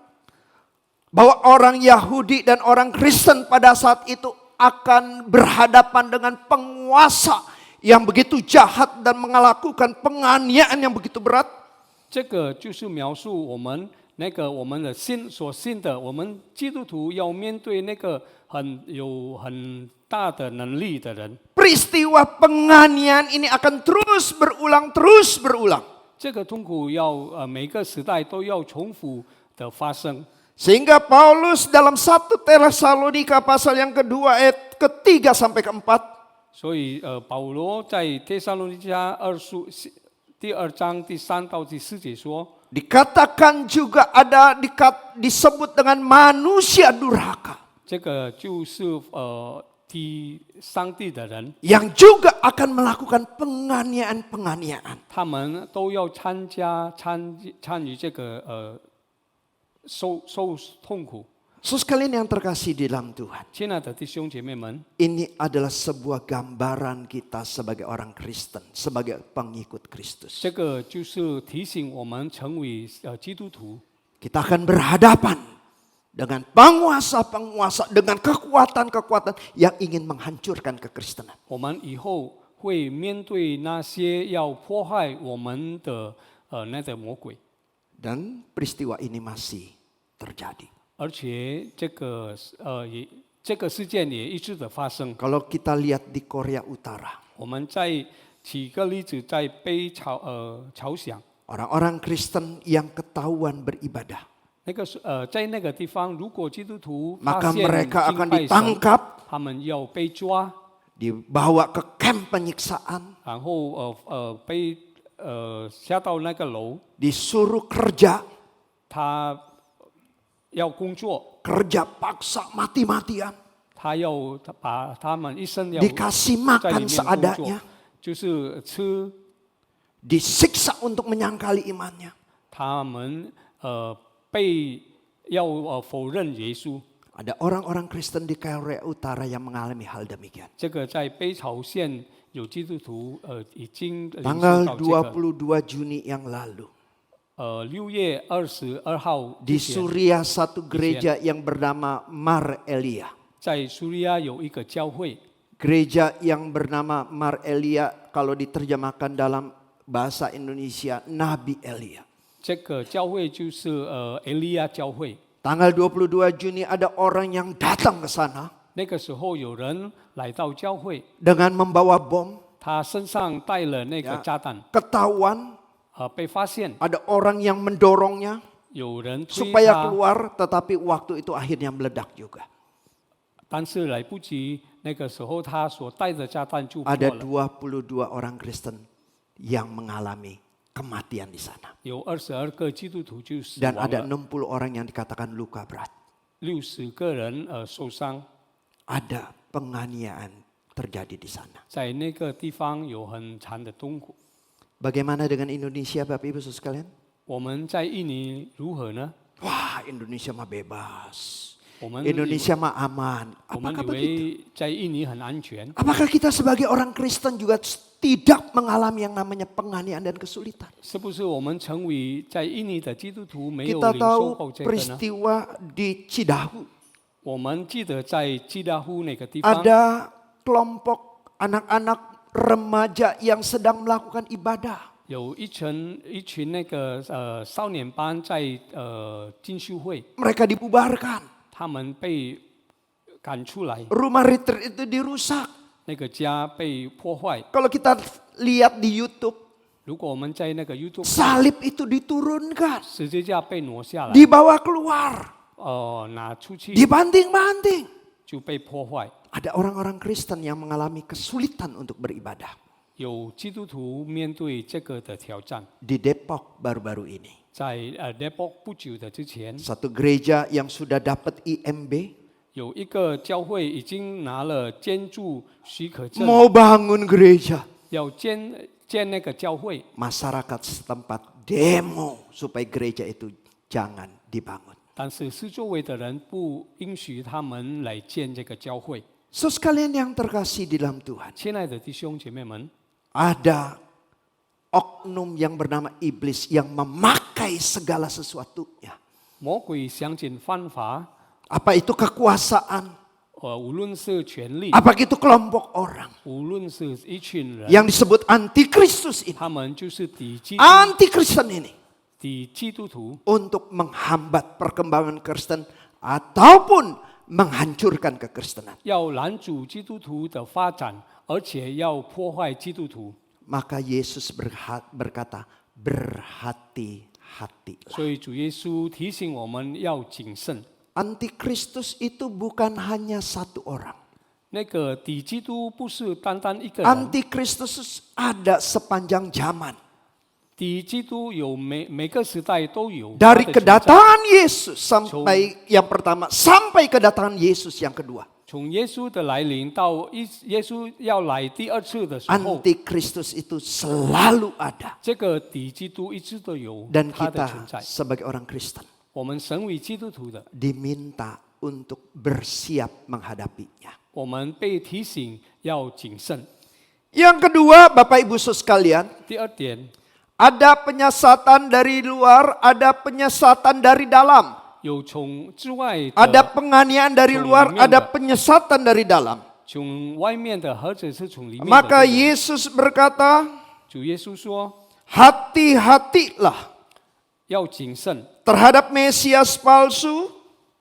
bahwa orang Yahudi dan orang Kristen pada saat itu akan berhadapan dengan penguasa yang begitu jahat dan melakukan penganiayaan yang begitu berat. 这个就是描述我们我们的所信的，我们基督徒要面对那个有很大的能力的人。 Peristiwa penganiayaan ini akan terus berulang. 这个痛苦要每个时代都要重复的发生。Sehingga Paulus dalam 1 Tesalonika pasal yang kedua ayat ketiga sampai keempat, 所以保罗在帖撒罗尼迦第2章第3到第4节说， dikatakan juga ada disebut dengan manusia durhaka 这个就是第上帝的人， yang juga akan melakukan penganiayaan-penganiayaan. 他们都要参与这个受痛苦。 Saudara sekalian yang terkasih di dalam Tuhan, 亲爱的弟兄姐妹们， ini adalah sebuah gambaran kita sebagai orang Kristen, sebagai pengikut Kristus. 这个就是提醒我们成为基督徒。 Kita akan berhadapan dengan penguasa-penguasa, dengan kekuatan-kekuatan yang ingin menghancurkan kekristenan. 我们以后会面对那些要破坏我们的那个魔鬼， Dan peristiwa ini masih terjadi. 而且这个事件也一直的发生。 Kalau kita lihat di Korea Utara, 我们再举个例子，在朝鲜， orang-orang Kristen yang ketahuan beribadah, 在那个地方，如果基督徒 maka 发现 mereka 敬 akan 拜神， ditangkap, 他们要被抓， dibawa ke camp penyiksaan, 然后被下到那个楼， disuruh kerja, 他要工作， kerja paksa mati-matian, 他要把他们一生要 dikasih 在里 makan 面工作 seadanya,，就是吃， disiksa untuk menyangkali imannya. 他们被要否认耶稣。 Ada orang-orang Kristen di Korea Utara yang mengalami hal demikian. 这个在北朝鲜有基督徒已经领受 Tanggal 到这个。 22 Juni yang lalu, 6月22号 di 之前， Suriah satu gereja yang bernama Mar Elia. 在苏利亚有一个教会， Gereja yang bernama Mar Elia kalau diterjemahkan dalam bahasa Indonesia Nabi Elia. 这个教会就是以利亚教会。 Tanggal 22 Juni ada orang yang datang ke sana 那个时候有人来到教会， dengan membawa bom, 他身上带了那个炸弹， ketahuan 被发现， ada orang yang mendorongnya 有人推 supaya 他， keluar, tetapi waktu itu akhirnya meledak juga. 但是来不及，那个时候他所带的炸弹就破 Ada 了， 22 orang Kristen yang mengalami kematian di sana. 有22个基督徒就死 Dan 亡 ada 了， 60 orang yang dikatakan luka berat. 60个人受伤， Ada penganiayaan terjadi di sana. 在那个地方有很惨的痛苦。 Bagaimana dengan Indonesia Bapak Ibu Saudara sekalian? 我们在印尼如何呢？ Wah, Indonesia mah bebas. 我们 Indonesia mah aman. 我们 Apakah 以 begitu? 为在印尼很安全， Apakah kita sebagai orang Kristen juga tidak mengalami yang namanya penganiayaan dan kesulitan? 是不是我们成为在印尼的基督徒没有 Kita 领受过 tahu 这个呢？ peristiwa di Cidahu. 我们记得在基达呼那个地方， Ada kelompok anak-anak remaja yang sedang melakukan ibadah. 有一群那个少年班在进修会， Mereka dibubarkan. 他们被赶出来， Rumah retreat itu dirusak. 那个家被破坏。 Kalau kita lihat di YouTube, 如果我们在那个 YouTube， salib itu diturunkan, 十字架被挪下来， dibawa keluar, 拿出去 dibanting-banting. 就被破坏。 Ada orang-orang Kristen yang mengalami kesulitan untuk beribadah. 有基督徒面对这个的挑战， Di Depok baru-baru ini, 在Depok 不久的之前， satu gereja yang sudah dapat IMB 有一个教会已经拿了建筑许可证， mau bangun gereja. 要建那个教会， Masyarakat setempat demo supaya gereja itu jangan dibangun. 但是四周围的人不允许他们来建这个教会。 Saudara sekalian yang terkasih di dalam Tuhan, 亲爱的弟兄姐妹们， ada oknum yang bernama iblis yang memakai segala sesuatunya. 魔鬼想尽方法， Apa itu kekuasaan? 无论是权力， Apa itu kelompok orang 无论是一群人， yang disebut antikristus ini? 他们就是抵 Antikristen ini 基督徒， untuk menghambat perkembangan Kristen ataupun menghancurkan kekristenan. 要拦阻基督徒的发展，而且要破坏基督徒。 Maka Yesus berkata, berhati-hati. hati-hatilah. 所以主耶稣提醒我们要谨慎。 Antikristus itu bukan hanya satu orang. 那个敌基督不是单单一个人， Antikristus ada sepanjang zaman. 敌基督有每个时代都有。 Dari kedatangan Yesus sampai yang pertama sampai kedatangan Yesus yang kedua. 从耶稣的来临到耶稣要来第二次的时候， Antikristus itu selalu ada. 这个敌基督一直都有 Dan 他的存 kita 在。 sebagai orang Kristen 我们身为基督徒的， diminta untuk bersiap menghadapinya. 我们被提醒要谨慎。 Yang kedua, Bapak Ibu Saudara sekalian, 第二点， ada penyesatan dari luar, ada penyesatan dari dalam. 有从之外 Ada 的， penganiayaan dari luar, ada penyesatan dari dalam. 从外面的，或者是从里面的。 Maka Yesus berkata, 主耶稣说 hati-hatilah 要谨慎， terhadap Mesias palsu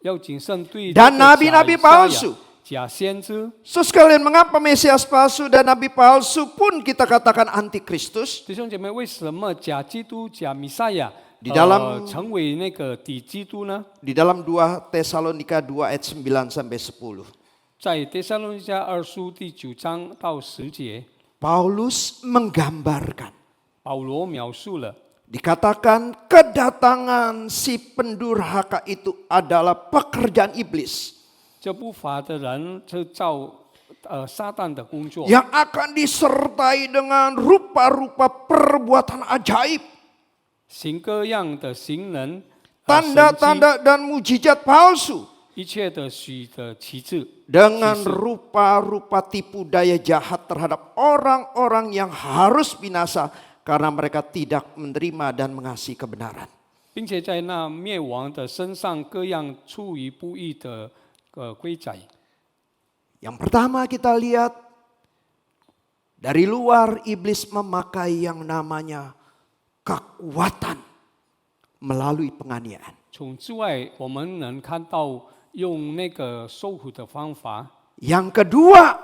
要谨慎对 dan 这个 nabi-nabi 假以赛亚 palsu. 假先知。 So sekalian, mengapa Mesias palsu dan nabi palsu pun kita katakan antikristus? 弟兄姐妹，为什么假基督、假弥赛亚 Di dalam 成为那个敌基督呢？ Di dalam 2 Tesalonika 2 ayat 9 sampai 10. 在帖撒罗尼迦二书第9章到10节， Paulus menggambarkan, 保罗描述了 dikatakan kedatangan si pendurhaka itu adalah pekerjaan iblis 这不法的人是照撒旦的工作， yang akan disertai dengan rupa-rupa perbuatan ajaib, 行各样的行人， tanda-tanda dan mujizat palsu 一切的许的旗帜， dengan rupa-rupa tipu daya jahat terhadap orang-orang yang harus binasa karena mereka tidak menerima dan mengasihi kebenaran. 并且在那灭亡的身上各样出于不义的规载。 Yang pertama kita lihat, dari luar iblis memakai yang namanya kekuatan melalui penganiayaan. 从之外，我们能看到用那个受苦的方法。 Yang kedua,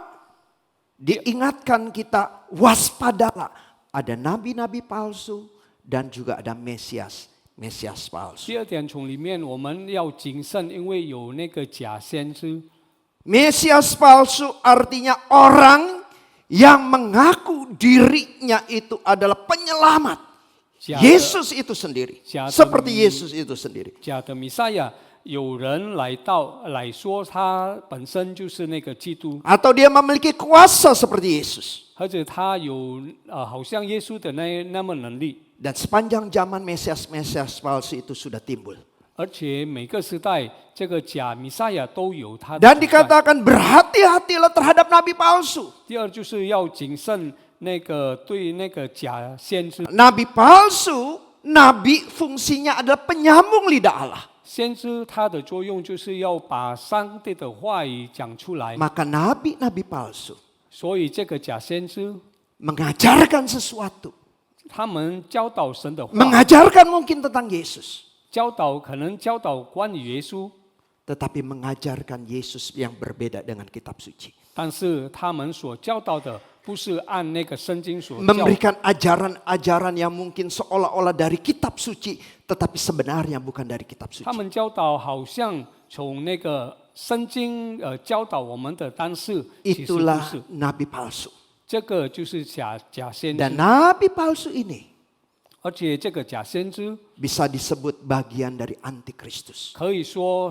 diingatkan kita waspadalah, ada nabi-nabi palsu dan juga ada Mesias palsu. 第二点，从里面我们要谨慎，因为有那个假先知。 Mesias palsu artinya orang yang mengaku dirinya itu adalah penyelamat. Yesus itu sendiri. Seperti Yesus itu sendiri. 假的弥赛亚，有人来说他本身就是那个基督， Atau dia memiliki kuasa seperti Yesus. 或者他有好像耶稣的那么能力。 Dan sepanjang zaman Mesias palsu itu sudah timbul. 而且每个时代，这个假弥赛亚都有他的 Dan 存在。 dikatakan berhati-hatilah terhadap nabi palsu. 第二就是要谨慎那个对那个假先知。 Nabi palsu, nabi fungsinya adalah penyambung lidah Allah. 先知他的作用就是要把上帝的话语讲出来， Maka nabi-nabi palsu 所以这个假先知 mengajarkan sesuatu. 他们教导神的话， Mengajarkan mungkin tentang Yesus. 可能教导关于耶稣， Tetapi mengajarkan Yesus yang berbeda dengan kitab suci. 但是他们所教导的不是按那个圣经所教， Memberikan ajaran-ajaran yang mungkin seolah-olah dari kitab suci, tetapi sebenarnya bukan dari kitab suci. 他们教导好像从那个圣经教导我们的，但是其实不 Itulah 是。 nabi palsu. 这个就是假先 Dan 知， nabi palsu ini 而且这个假先知 bisa disebut bagian dari antikristus. 可以说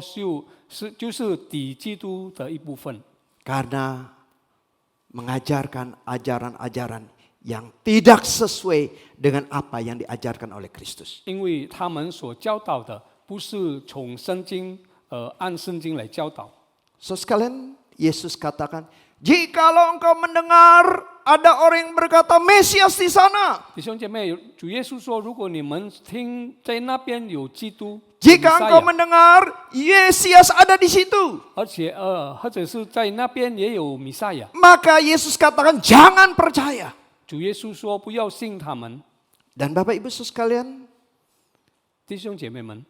就是敌基督的一部分。 Karena mengajarkan ajaran-ajaran yang tidak sesuai dengan apa yang diajarkan oleh Kristus. 因为他们所教导的不是从圣经按圣经来教导。 So sekalian, Yesus katakan, jikalau engkau mendengar ada orang yang berkata Mesias di sana, 弟兄姐妹，主耶稣说，如果你们听在那边有基督， jika 弥赛 engkau 亚 mendengar Mesias ada di situ, 而且或者是在那边也有弥赛亚， maka Yesus katakan jangan percaya. 主耶稣说不要信他们。 Dan Bapak Ibu Saudara sekalian, 弟兄姐妹们，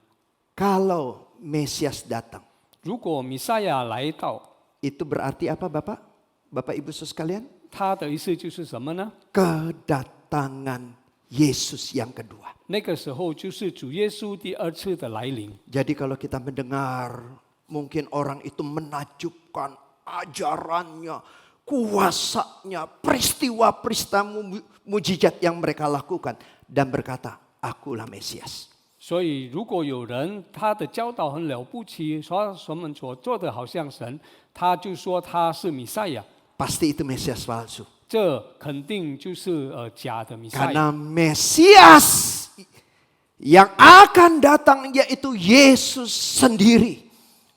kalau Mesias datang, 如果弥赛亚来到， itu berarti apa Bapak Ibu Saudara sekalian? 他的意思就是什么呢？ Kedatangan Yesus yang kedua. 那个时候就是主耶稣第二次的来临。 Jadi kalau kita mendengar mungkin orang itu menakjubkan ajarannya, kuasanya, peristiwa-peristiwa mujizat yang mereka lakukan dan berkata, akulah Mesias. 所以，如果有人他的教导很了不起，我们所做的好像神，他就说他是弥赛亚， Pasti itu Mesias palsu. 这肯定就是假的弥赛亚。 Karena Mesias yang akan datang yaitu Yesus sendiri.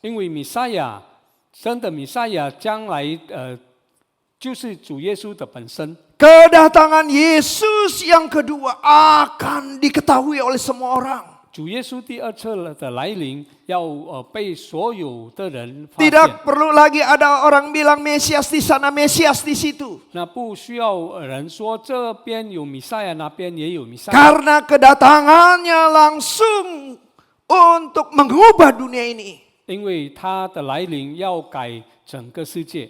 因为弥赛亚，真的弥赛亚将来就是主耶稣的本身。 Kedatangan Yesus yang kedua akan diketahui oleh semua orang. 主耶稣第二次的来临，要被所有的人发现。 Tidak perlu lagi ada orang bilang Mesias di sana, Mesias di situ. 那不需要人说这边有弥赛亚，那边也有弥赛亚。 Karena kedatangannya langsung untuk mengubah dunia ini. 因为他的来临要改整个世界，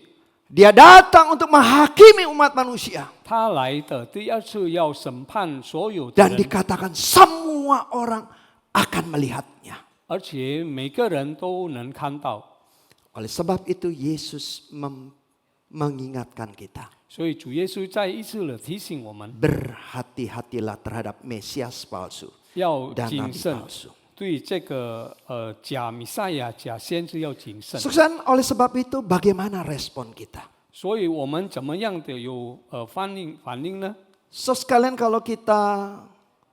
Dia datang untuk menghakimi umat manusia. 他来的第二次要审判所有的 Dan 人， dikatakan semua orang akan melihatnya. 而且每个人都能看到。 Oleh sebab itu Yesus mengingatkan kita. 所以主耶稣再一次的提醒我们， Berhati-hatilah terhadap Mesias palsu 要 dan 谨 nabi 慎， palsu. 对这个假弥赛亚、假先知要谨慎。 Sukses, oleh sebab itu bagaimana respon kita? 所以我们怎么样的有反应呢？ So sekalian kalau kita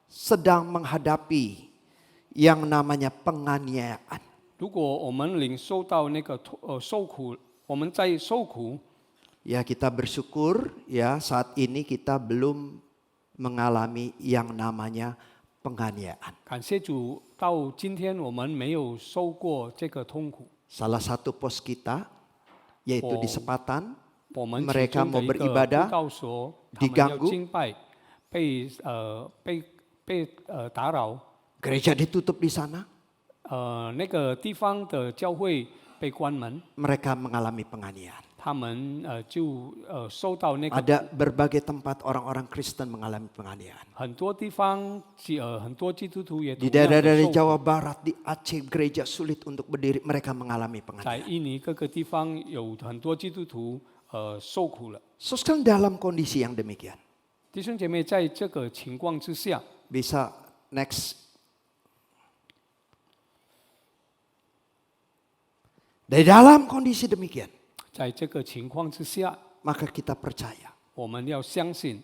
sedang menghadapi yang namanya penganiayaan. 如果我们领受到那个受苦，我们在受苦， Ya kita bersyukur ya saat ini kita belum mengalami yang namanya penganiayaan. 感谢主，到今天我们没有受过这个痛苦。 Salah satu pos kita yaitu di Sepatan, 我们 mereka 其中的 mau 一个 beribadah 布道所，他们要 diganggu 敬拜，被打扰， gereja ditutup di sana, 那个地方的教会被关门， mereka mengalami penganiayaan. 他们就受到那个 Ada berbagai tempat orang-orang Kristen mengalami penganiayaan. 很多地方很多基督徒也 Di 同样的 daerah-daerah 受苦 Jawa Barat, di Aceh gereja sulit untuk berdiri, mereka mengalami 在 penganiayaan. 印尼各个地方有很多基督徒受苦了。 So sekarang dalam kondisi yang demikian, 弟兄姐妹，在这个情况之下， bisa next. Dari dalam kondisi demikian, 在这个情况之下， maka kita percaya 我们要相信，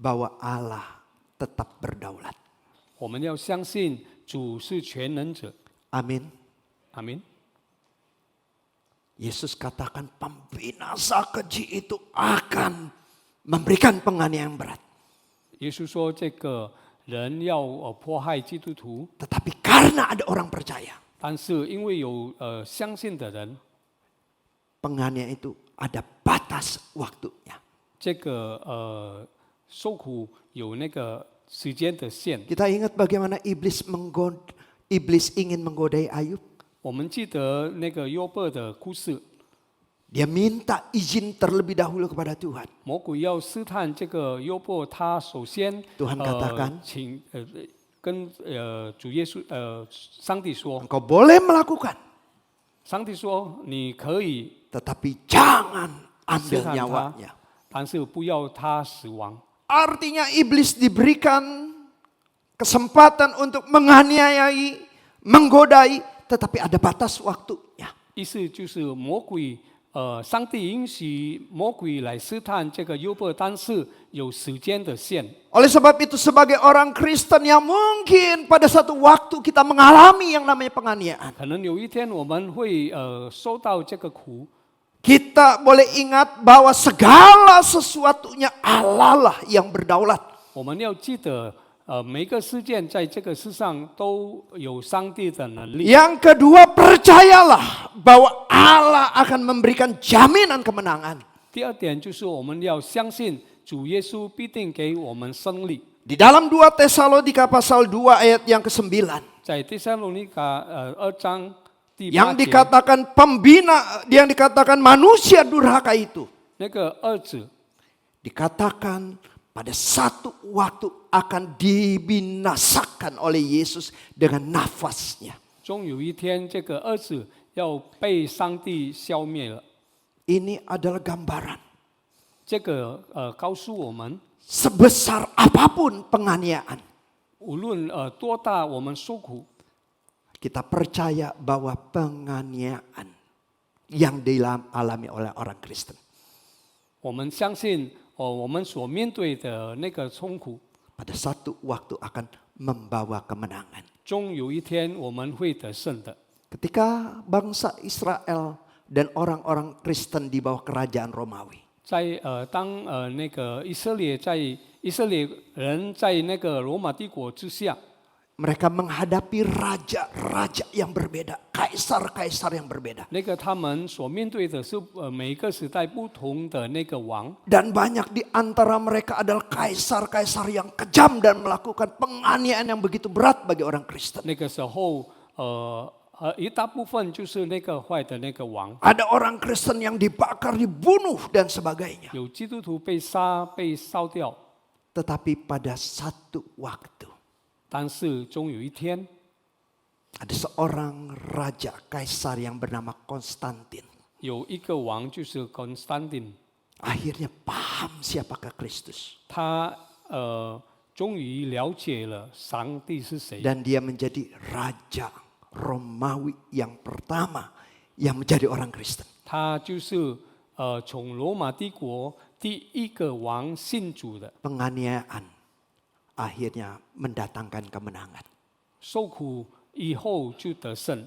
bahwa Allah tetap berdaulat. 我们要相信主是全能者。 Amin. 阿明。 Yesus katakan pembinasa keji itu akan memberikan penganiayaan yang berat. 耶稣说，这个人要迫害基督徒， Tetapi karena ada orang percaya, 但是因为有相信的人， penganiayaan itu ada batas waktunya. 这个受苦有那个时间的线。 Kita ingat bagaimana iblis ingin menggodai Ayub. 我们记得那个约伯的故事， Dia minta izin terlebih dahulu kepada Tuhan. 魔鬼要试探这个约伯，他首先 Tuhan katakan, 请跟主耶稣上帝说， Engkau boleh melakukan, 上帝说你可以 tetapi jangan 试 ambil 探他 nyawanya.，但是不要他死亡。 Artinya iblis diberikan kesempatan untuk menganiayai, menggodai, tetapi ada batas waktunya. 意思就是魔鬼，上帝允许魔鬼来试探这个约伯，但是有时间的线。 Oleh sebab itu sebagai orang Kristen yang mungkin pada satu waktu kita mengalami yang namanya penganiayaan. 可能有一天我们会受到这个苦， Kita boleh ingat bahwa segala sesuatunya Allah lah yang berdaulat. 我们要记得，每个事件在这个世上都有上帝的能力。 Yang kedua, percayalah bahwa Allah akan memberikan jaminan kemenangan. 第二点就是我们要相信主耶稣必定给我们胜利。 Di dalam 2 Tesalonika pasal 2 ayat yang ke-9. 在帖撒罗尼迦2章第8 Yang 节， dikatakan yang dikatakan manusia durhaka itu. 那个二子 Dikatakan pada satu waktu akan dibinasakan oleh Yesus dengan nafasnya. 终有一天，这个儿子要被上帝消灭了。 Ini adalah gambaran. 这个告诉我们， Sebesar apapun penganiayaan, 无论多大我们受苦， kita percaya bahwa penganiayaan yang dialami oleh orang Kristen 我们相信我们所面对的那个痛苦， pada satu waktu akan membawa kemenangan. 终有一天我们会得胜的。 Ketika bangsa Israel dan orang-orang Kristen di bawah kerajaan Romawi, 当那个以色列人在那个罗马帝国之下， mereka menghadapi raja-raja yang berbeda, kaisar-kaisar yang berbeda. 那个他们所面对的是每一个时代不同的那个王， Dan banyak di antara mereka adalah kaisar-kaisar yang kejam dan melakukan penganiayaan yang begitu berat bagi orang Kristen. 那个时候一大部分就是那个坏的那个王， Ada orang Kristen yang dibakar, dibunuh dan sebagainya. 有基督徒被杀被烧掉， Tetapi pada satu waktu 但是终有一天， ada seorang raja kaisar yang bernama Konstantin. 有一个王就是 Constantine， Akhirnya paham siapakah Kristus. 他终于了解了上帝是谁， Dan dia menjadi raja Romawi yang pertama yang menjadi orang Kristen. 他就是从罗马帝国第一个王信主的， Penganiayaan akhirnya mendatangkan kemenangan. 受苦以后就得胜。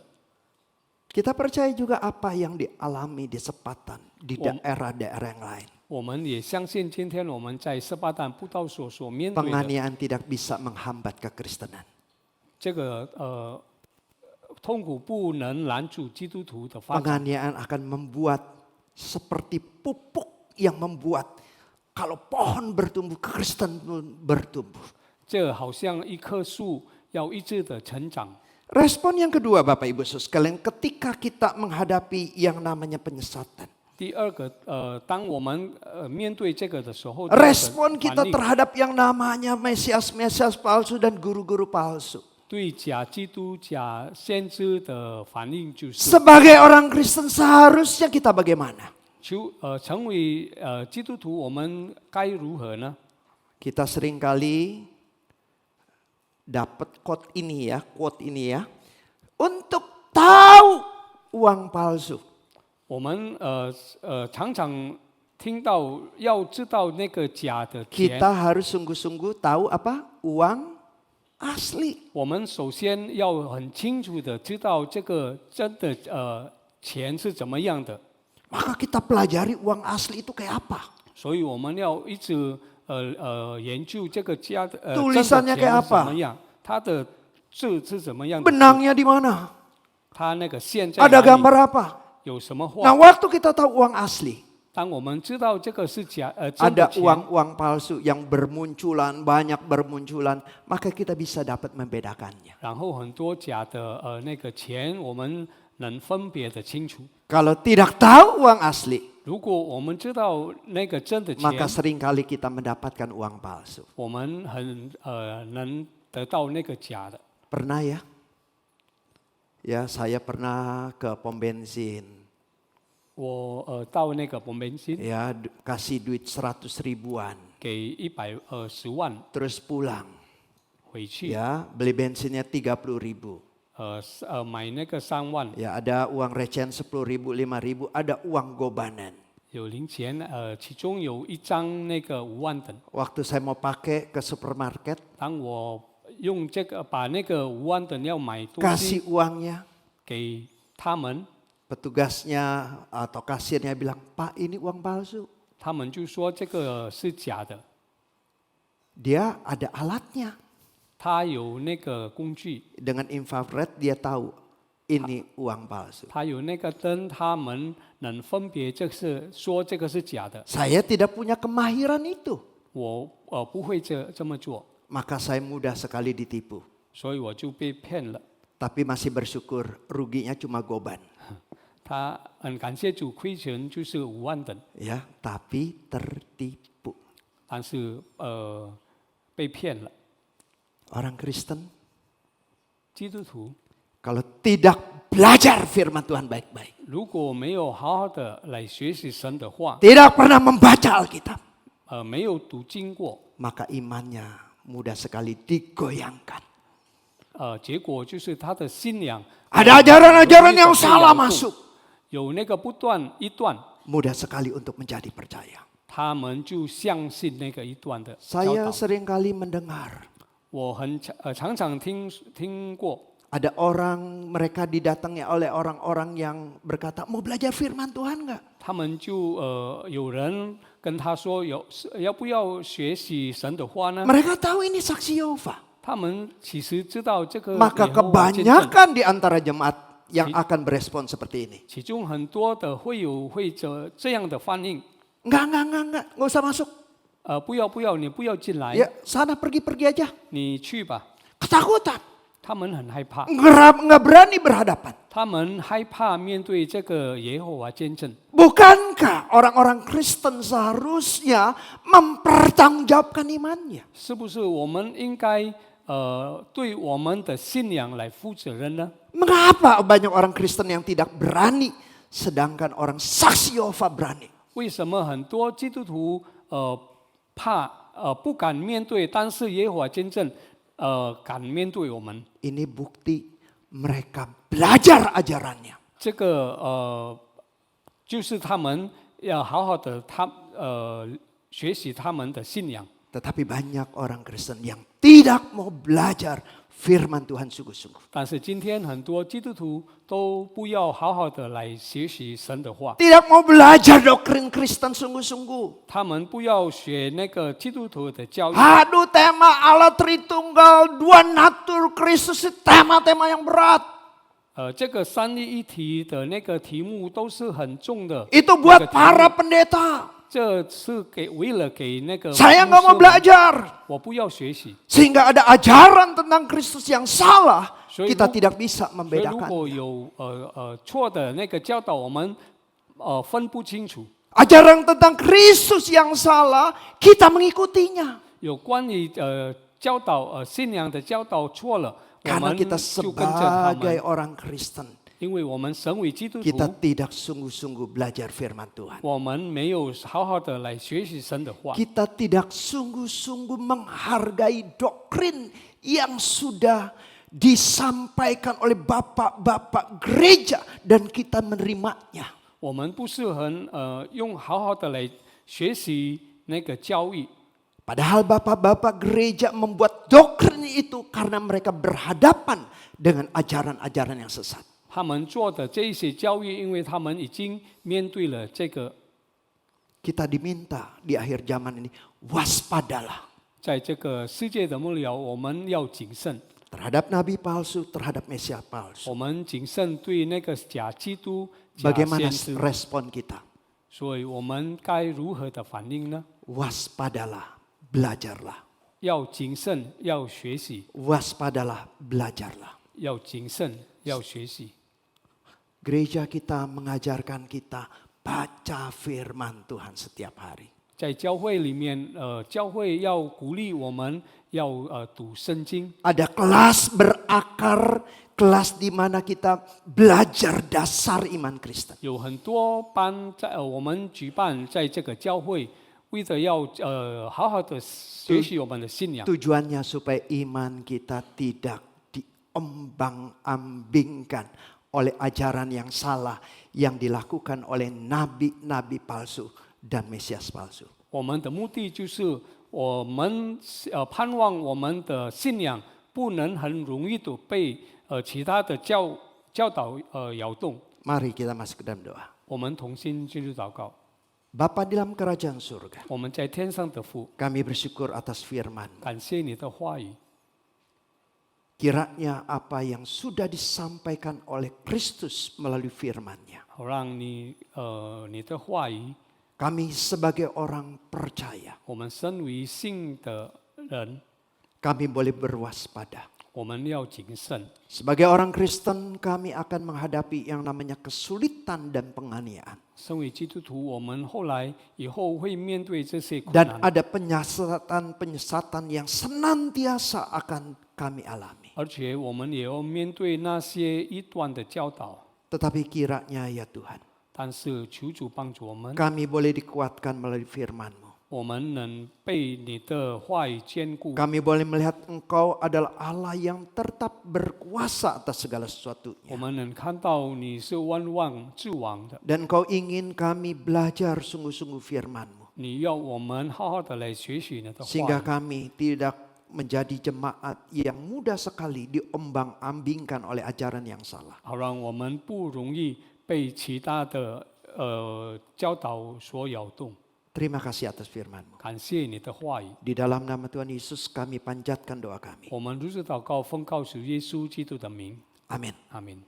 Kita percaya juga apa yang dialami di Sepatan, di daerah-daerah yang lain. 我们也相信，今天我们在斯巴旦布道所面对的 Penganiayaan tidak bisa menghambat kekristenan. 这个痛苦不能拦阻基督徒的发展。 Penganiayaan akan membuat seperti pupuk yang membuat kalau pohon bertumbuh, kekristenan pun bertumbuh. 这好像一棵树要一直的成长。 Respon yang kedua Bapak Ibu Saudara sekalian ketika kita menghadapi yang namanya penyesatan. 第二个，当我们面对这个的时候， Respon kita 反应 terhadap yang namanya Mesias-Mesias palsu dan guru-guru palsu. 对假基督、假先知的反应就是， Sebagai orang Kristen seharusnya kita bagaimana? 成为基督徒，我们该如何呢？ Kita seringkali dapat quote ini ya. Untuk tahu uang palsu. 我们常常听到要知道那个假的钱， Kita harus sungguh-sungguh tahu apa? Uang asli. 我们首先要很清楚的知道这个真的钱是怎么样的， Maka kita pelajari uang asli itu kayak apa? 所以我们要一直研究这个假的真的 Tulisannya 钱 kayak 是怎 apa? 么样，它的字是怎么样的， Benangnya di mana? 它那个线在 Ada 哪里， gambar apa? 有什么 Nah 画？ waktu kita tahu uang asli. 当我们知道这个是真的 Ada 钱， uang-uang palsu yang bermunculan, banyak bermunculan. Maka kita bisa dapat membedakannya. 然后很多假的那个钱，我们能分别的清楚。 Kalau tidak tahu uang asli, 如果我们知道那个真的钱， maka seringkali kita mendapatkan uang palsu. 我们能得到那个假的。 Pernah ya? Ya, saya pernah ke pom bensin. 我到那个本金 Ya, kasih duit 100 ribuan. 给120万 Terus pulang. 回去， Ya, beli bensinnya 30 ribu. 买那个3万， Ya, ada uang recehan 10 ribu, 5 ribu, ada uang gobanan. 有零钱，其中有一张那个5万等。 Waktu saya mau pakai ke supermarket, 当我用这个把那个5万等要买东 kasih 西 uangnya, 给他们， petugasnya atau kasirnya bilang, "Pak, ini uang palsu." 他们就说这个是假的。 Dia ada alatnya. 他有那个工具， Dengan infrared dia tahu ini uang palsu. 他有那个灯，他们能分别这是说这个是假的。 Saya tidak punya kemahiran itu. 我不会这么做， Maka saya mudah sekali ditipu. 所以我就被骗了。 Tapi masih bersyukur ruginya cuma goban. 他很感谢主，亏钱就是5万等， Ya, tapi tertipu. 但是被骗了。 Orang Kristen 基督徒 kalau tidak belajar firman Tuhan baik-baik, 如果没有好好的来学习神的话， tidak pernah membaca Alkitab, 没有读经过， maka imannya mudah sekali digoyangkan. 结果就是他的信仰 Ada ajaran-ajaran yang salah masuk, 有那个不断一段， mudah sekali untuk menjadi percaya. 他们就相信那个一段的教 Saya 导。 seringkali mendengar 我常常听过， ada orang, mereka didatangi oleh orang-orang yang berkata, mau belajar firman Tuhan nggak? 他们就有人跟他说要不要学习神的话呢？ Mereka tahu ini saksi Yehova. 他们其实知道这个 Maka 耶和华见证， kebanyakan di antara jemaat yang akan berespon seperti ini. 其中很多的会这样的反应， Enggak usah masuk. 不要，你不要进来， Ya, sana pergi-pergi aja. 你去吧。 Ketakutan. 他们很害怕， Nggak berani berhadapan. 他们害怕面对这个耶和华见证。 Bukankah orang-orang Kristen seharusnya mempertanggungjawabkan imannya? 是不是我们应该对我们的信仰来负责任呢？ Mengapa banyak orang Kristen yang tidak berani, sedangkan orang saksi Yehova berani? 为什么很多基督徒怕不敢面对，但是耶和华见证敢面对我们？ Ini bukti mereka belajar ajarannya. 这个就是他们要好好的学习他们的信仰。 Tetapi banyak orang Kristen yang tidak mau belajar firman Tuhan sungguh-sungguh. 但是今天很多基督徒都不要好好的来学习神的话， Tidak mau belajar doktrin Kristen sungguh-sungguh. 他们不要学那个基督徒的教育。 Aduh, tema Allah Tritunggal, dua natur Kristus, tema-tema yang berat. 这个三位一体的那个题目都是很重的。 Itu buat para pendeta. 这是为了给那个 Saya nggak mau 牧师们 belajar. 我不要学习。 Sehingga ada ajaran tentang Kristus yang salah, Soalnya kita lu- tidak bisa 所以如 membedakan. 果有错的那个教导，我们分不清楚。 Ajaran tentang Kristus yang salah, kita mengikutinya. 有关于教导信仰的教导错了，我 Karena 们 kita 就跟着他 sebagai 们， orang Kristen, 因为我们身为基督 kita 徒， tidak sungguh-sungguh belajar firman Tuhan. 我们没有好好的来学习神的话， Kita tidak sungguh-sungguh menghargai doktrin yang sudah disampaikan oleh bapak-bapak gereja dan kita menerimanya. 我们不是很用好好的来学习那个教育。 Padahal bapak-bapak gereja membuat doktrin itu karena mereka berhadapan dengan ajaran-ajaran yang sesat. 他们做的这一些教育，因为他们已经面对了这个， Kita diminta di akhir zaman ini, waspadalah 在这个世界的末了，我们要谨慎， terhadap nabi palsu, terhadap Mesias palsu. 我们谨慎对那个假基督、假 Bagaimana 先知， respon kita? 所以我们该如何的反应呢？ Waspadalah, belajarlah. 要谨慎，要学习， Waspadalah, belajarlah. 要谨慎，要学习。 Gereja kita mengajarkan kita baca firman Tuhan setiap hari. 在教会里面，教会要鼓励我们要读圣经。 Ada kelas berakar, kelas di mana kita belajar dasar iman Kristen. 有很多班在我们举办在这个教会，为了要好好的学习我们的信仰， Tujuannya supaya iman kita tidak diombang-ambingkan oleh ajaran yang salah yang dilakukan oleh nabi-nabi palsu dan Mesias palsu. 我们的目的就是我们盼望我们的信仰不能很容易的被其他的教导摇动。 Mari kita masuk ke dalam doa. 我们同心进入祷告。 Bapa di dalam kerajaan surga, 我们在天上的父， kami bersyukur atas firman. 感谢你的话语。 Kiranya apa yang sudah disampaikan oleh Kristus melalui firman-Nya, 好让你的话语， kami sebagai orang percaya, 我们身为信的人， kami boleh berwaspada. 我们要谨慎。 Sebagai orang Kristen, kami akan menghadapi yang namanya kesulitan dan penganiayaan. 身为基督徒，我们以后会面对这些困 Dan 难， ada penyesatan yang senantiasa akan kami alami. 而且我们也要面对那些异端的教导。 Tetapi kiranya ya Tuhan, 但是求主帮助我们， kami boleh dikuatkan melalui firman-Mu. 我们能被你的话语坚固。 Kami boleh melihat Engkau adalah Allah yang tetap berkuasa atas segala 我 sesuatunya. 们能看到你是万王之王的， Dan Engkau ingin kami belajar sungguh-sungguh firman-Mu. 你要我们好好的来学习你的话 Sehingga 语， kami tidak menjadi jemaat yang mudah sekali diombang-ambingkan oleh ajaran yang salah. 好让我们不容易被其他的教导所摇动。 Terima kasih atas firman-Mu. 感谢你的话语， Di dalam nama Tuhan Yesus kami panjatkan doa kami. 我们如此祷告，奉告主耶稣基督的名， Amin. 阿门。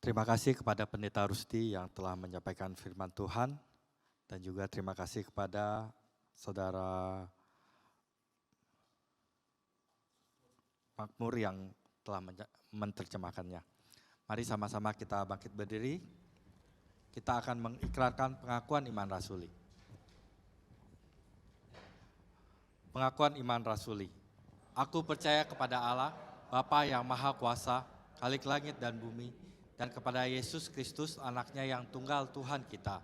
Terima kasih kepada Pendeta Rusdi yang telah menyampaikan firman Tuhan, dan juga terima kasih kepada Saudara Makmur yang telah menerjemahkannya. Mari sama-sama kita bangkit berdiri. Kita akan mengikrarkan pengakuan iman rasuli. Pengakuan iman rasuli. Aku percaya kepada Allah, Bapa yang Maha Kuasa, Khalik langit dan bumi, dan kepada Yesus Kristus, anaknya yang tunggal Tuhan kita,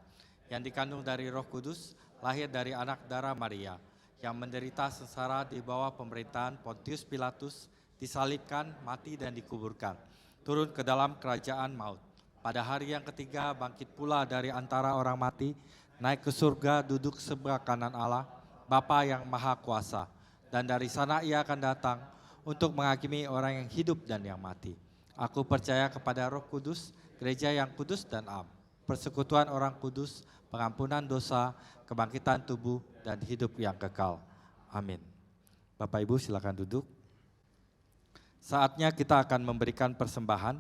yang dikandung dari Roh Kudus, lahir dari anak darah Maria, yang menderita sengsara di bawah pemerintahan Pontius Pilatus, disalibkan, mati dan dikuburkan, turun ke dalam kerajaan maut. Pada hari yang ketiga bangkit pula dari antara orang mati, naik ke surga, duduk sebelah kanan Allah, Bapa yang Maha Kuasa, dan dari sana ia akan datang untuk menghakimi orang yang hidup dan yang mati. Aku percaya kepada Roh Kudus, gereja yang kudus dan am, persekutuan orang kudus, pengampunan dosa, kebangkitan tubuh, dan hidup yang kekal. Amin. Bapak Ibu silakan duduk. Saatnya kita akan memberikan persembahan.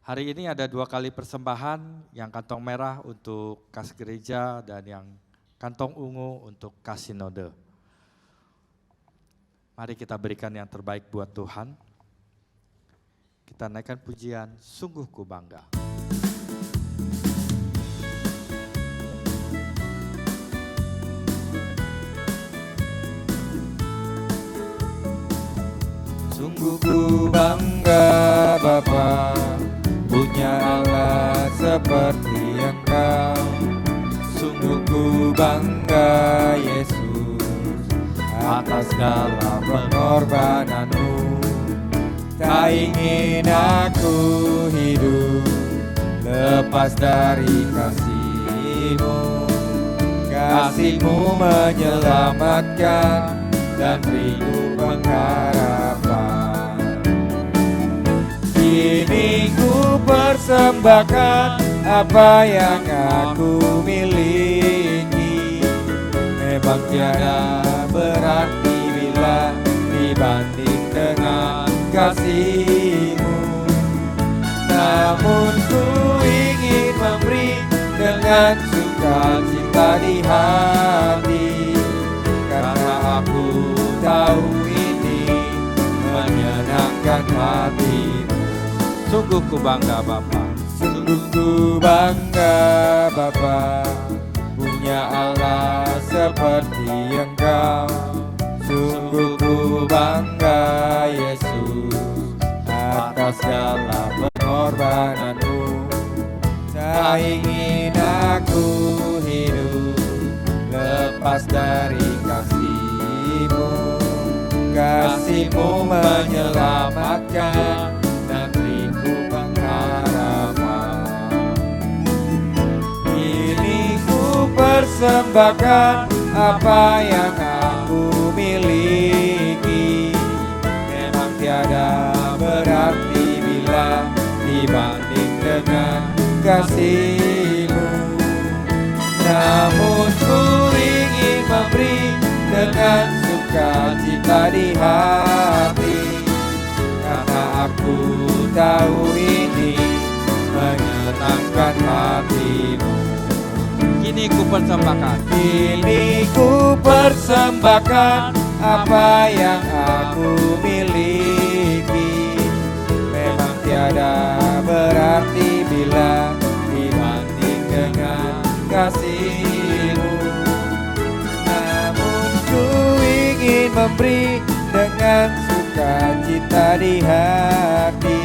Hari ini ada 2 kali persembahan, yang kantong merah untuk kas gereja dan yang kantong ungu untuk kas sinode. Mari kita berikan yang terbaik buat Tuhan. Kita naikkan pujian, sungguh ku bangga. Sungguh ku bangga Bapa, punya Allah seperti Engkau. Sungguh ku bangga Yesus, atas segala pengorbananmu. Tak ingin aku hidup lepas dari kasih-Mu. Kasih-Mu menyelamatkan dan beriku pengharapan. Kini ku persembahkan apa yang aku miliki. Memang tiada berarti bila dibanding dengan kasih-Mu. Namun ku ingin memberi dengan sukacita di hati, karena aku tahu ini menyenangkan hati-Mu. Sungguh ku bangga Bapa, Sungguh ku bangga Bapa, punya Allah seperti Engkau. Sungguh ku bangga Yesus, atas segala pengorbananmu. Tak ingin aku hidup lepas dari kasih-Mu. Kasih-Mu menyelamatkan dan beriku pengharapan. Kini ku persembahkan apa yang aku miliki. Memang tiada berarti bila dibanding dengan kasih-Mu. Namun ku ingin memberi dengan tahu ini menyenangkan hatimu. Kini ku persembahkan Kini ku persembahkan apa yang aku miliki. Memang tiada berarti bila dibanding dengan kasih-Mu. Namun ku ingin memberi dengan sukacita di hati,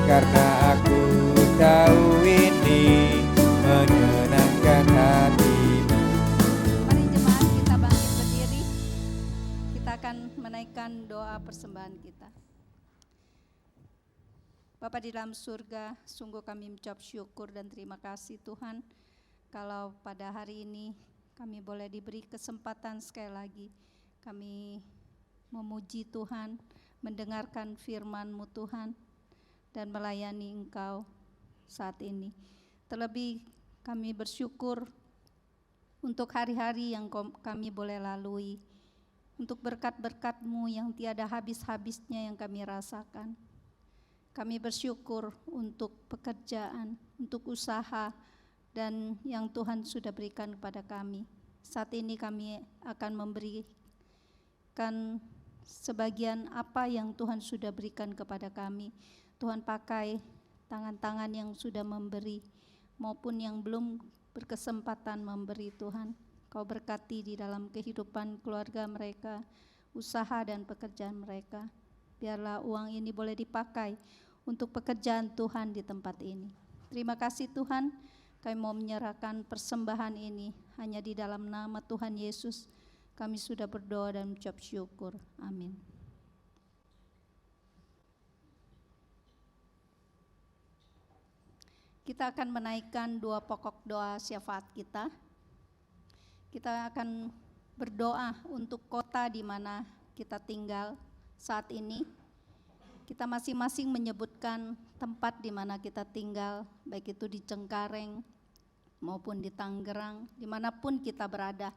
karena aku tahu ini menyenangkan hati-Mu. Mari jemaat kita bangkit berdiri. Kita akan menaikkan doa persembahan kita. Bapa di dalam surga, sungguh kami mengucap syukur dan terima kasih Tuhan, kalau pada hari ini kami boleh diberi kesempatan sekali lagi kami memuji Tuhan, mendengarkan firman-Mu Tuhan, dan melayani Engkau saat ini. Terlebih kami bersyukur untuk hari-hari yang kami boleh lalui, untuk berkat-berkat-Mu yang tiada habis-habisnya yang kami rasakan. Kami bersyukur untuk pekerjaan, untuk usaha, dan yang Tuhan sudah berikan kepada kami. Saat ini kami akan memberikan sebagian apa yang Tuhan sudah berikan kepada kami. Tuhan pakai tangan-tangan yang sudah memberi maupun yang belum berkesempatan memberi. Tuhan, Kau berkati di dalam kehidupan keluarga mereka, usaha dan pekerjaan mereka. Biarlah uang ini boleh dipakai untuk pekerjaan Tuhan di tempat ini. Terima kasih Tuhan, kami mau menyerahkan persembahan ini hanya di dalam nama Tuhan Yesus. Kami sudah berdoa dan mengucap syukur. Amin. Kita akan menaikkan dua pokok doa syafaat kita. Kita akan berdoa untuk kota di mana kita tinggal saat ini. Kita masing-masing menyebutkan tempat di mana kita tinggal, baik itu di Cengkareng maupun di Tangerang, dimanapun kita berada.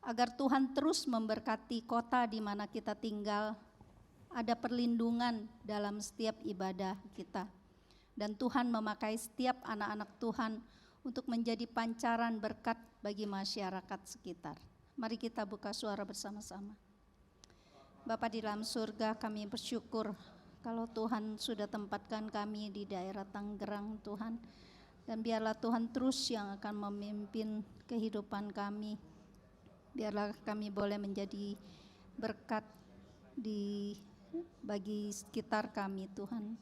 Agar Tuhan terus memberkati kota di mana kita tinggal, ada perlindungan dalam setiap ibadah kita. Dan Tuhan memakai setiap anak-anak Tuhan untuk menjadi pancaran berkat bagi masyarakat sekitar. Mari kita buka suara bersama-sama. Bapa di dalam surga, kami bersyukur kalau Tuhan sudah tempatkan kami di daerah Tangerang Tuhan. Dan biarlah Tuhan terus yang akan memimpin kehidupan kami. Biarlah kami boleh menjadi berkat bagi sekitar kami Tuhan.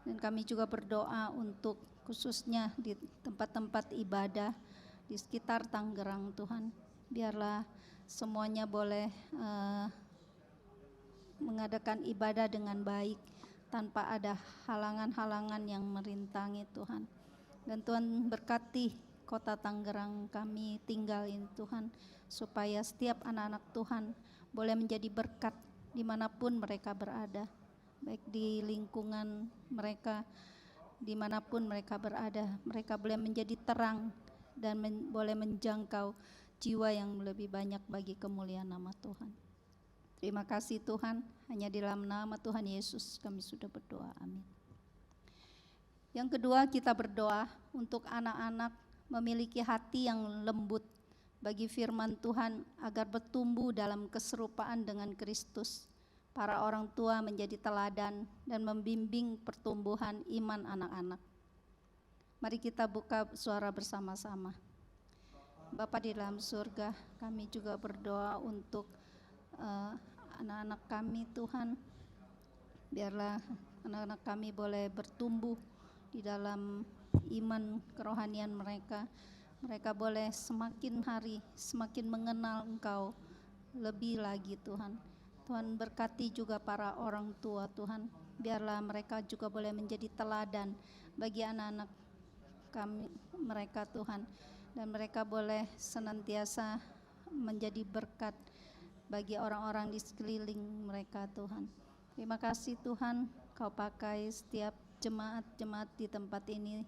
Dan kami juga berdoa untuk khususnya di tempat-tempat ibadah di sekitar Tangerang Tuhan. Biarlah semuanya boleh mengadakan ibadah dengan baik tanpa ada halangan-halangan yang merintangi Tuhan. Dan Tuhan berkati kota Tangerang kami tinggal ini Tuhan, supaya setiap anak-anak Tuhan boleh menjadi berkat dimanapun mereka berada, baik di lingkungan mereka, dimanapun mereka berada, mereka boleh menjadi terang dan boleh menjangkau jiwa yang lebih banyak bagi kemuliaan nama Tuhan. Terima kasih Tuhan, hanya di dalam nama Tuhan Yesus kami sudah berdoa, amin. Yang kedua, kita berdoa untuk anak-anak memiliki hati yang lembut bagi firman Tuhan agar bertumbuh dalam keserupaan dengan Kristus. Para orang tua menjadi teladan dan membimbing pertumbuhan iman anak-anak. Mari kita buka suara bersama-sama. Bapa di dalam surga, kami juga berdoa untuk anak-anak kami Tuhan. Biarlah anak-anak kami boleh bertumbuh di dalam iman kerohanian mereka. Mereka boleh semakin hari semakin mengenal Engkau lebih lagi Tuhan. Tuhan berkati juga para orang tua Tuhan. Biarlah mereka juga boleh menjadi teladan bagi anak-anak kami mereka Tuhan. Dan mereka boleh senantiasa menjadi berkat bagi orang-orang di sekeliling mereka Tuhan. Terima kasih Tuhan, Kau pakai setiap jemaat-jemaat di tempat ini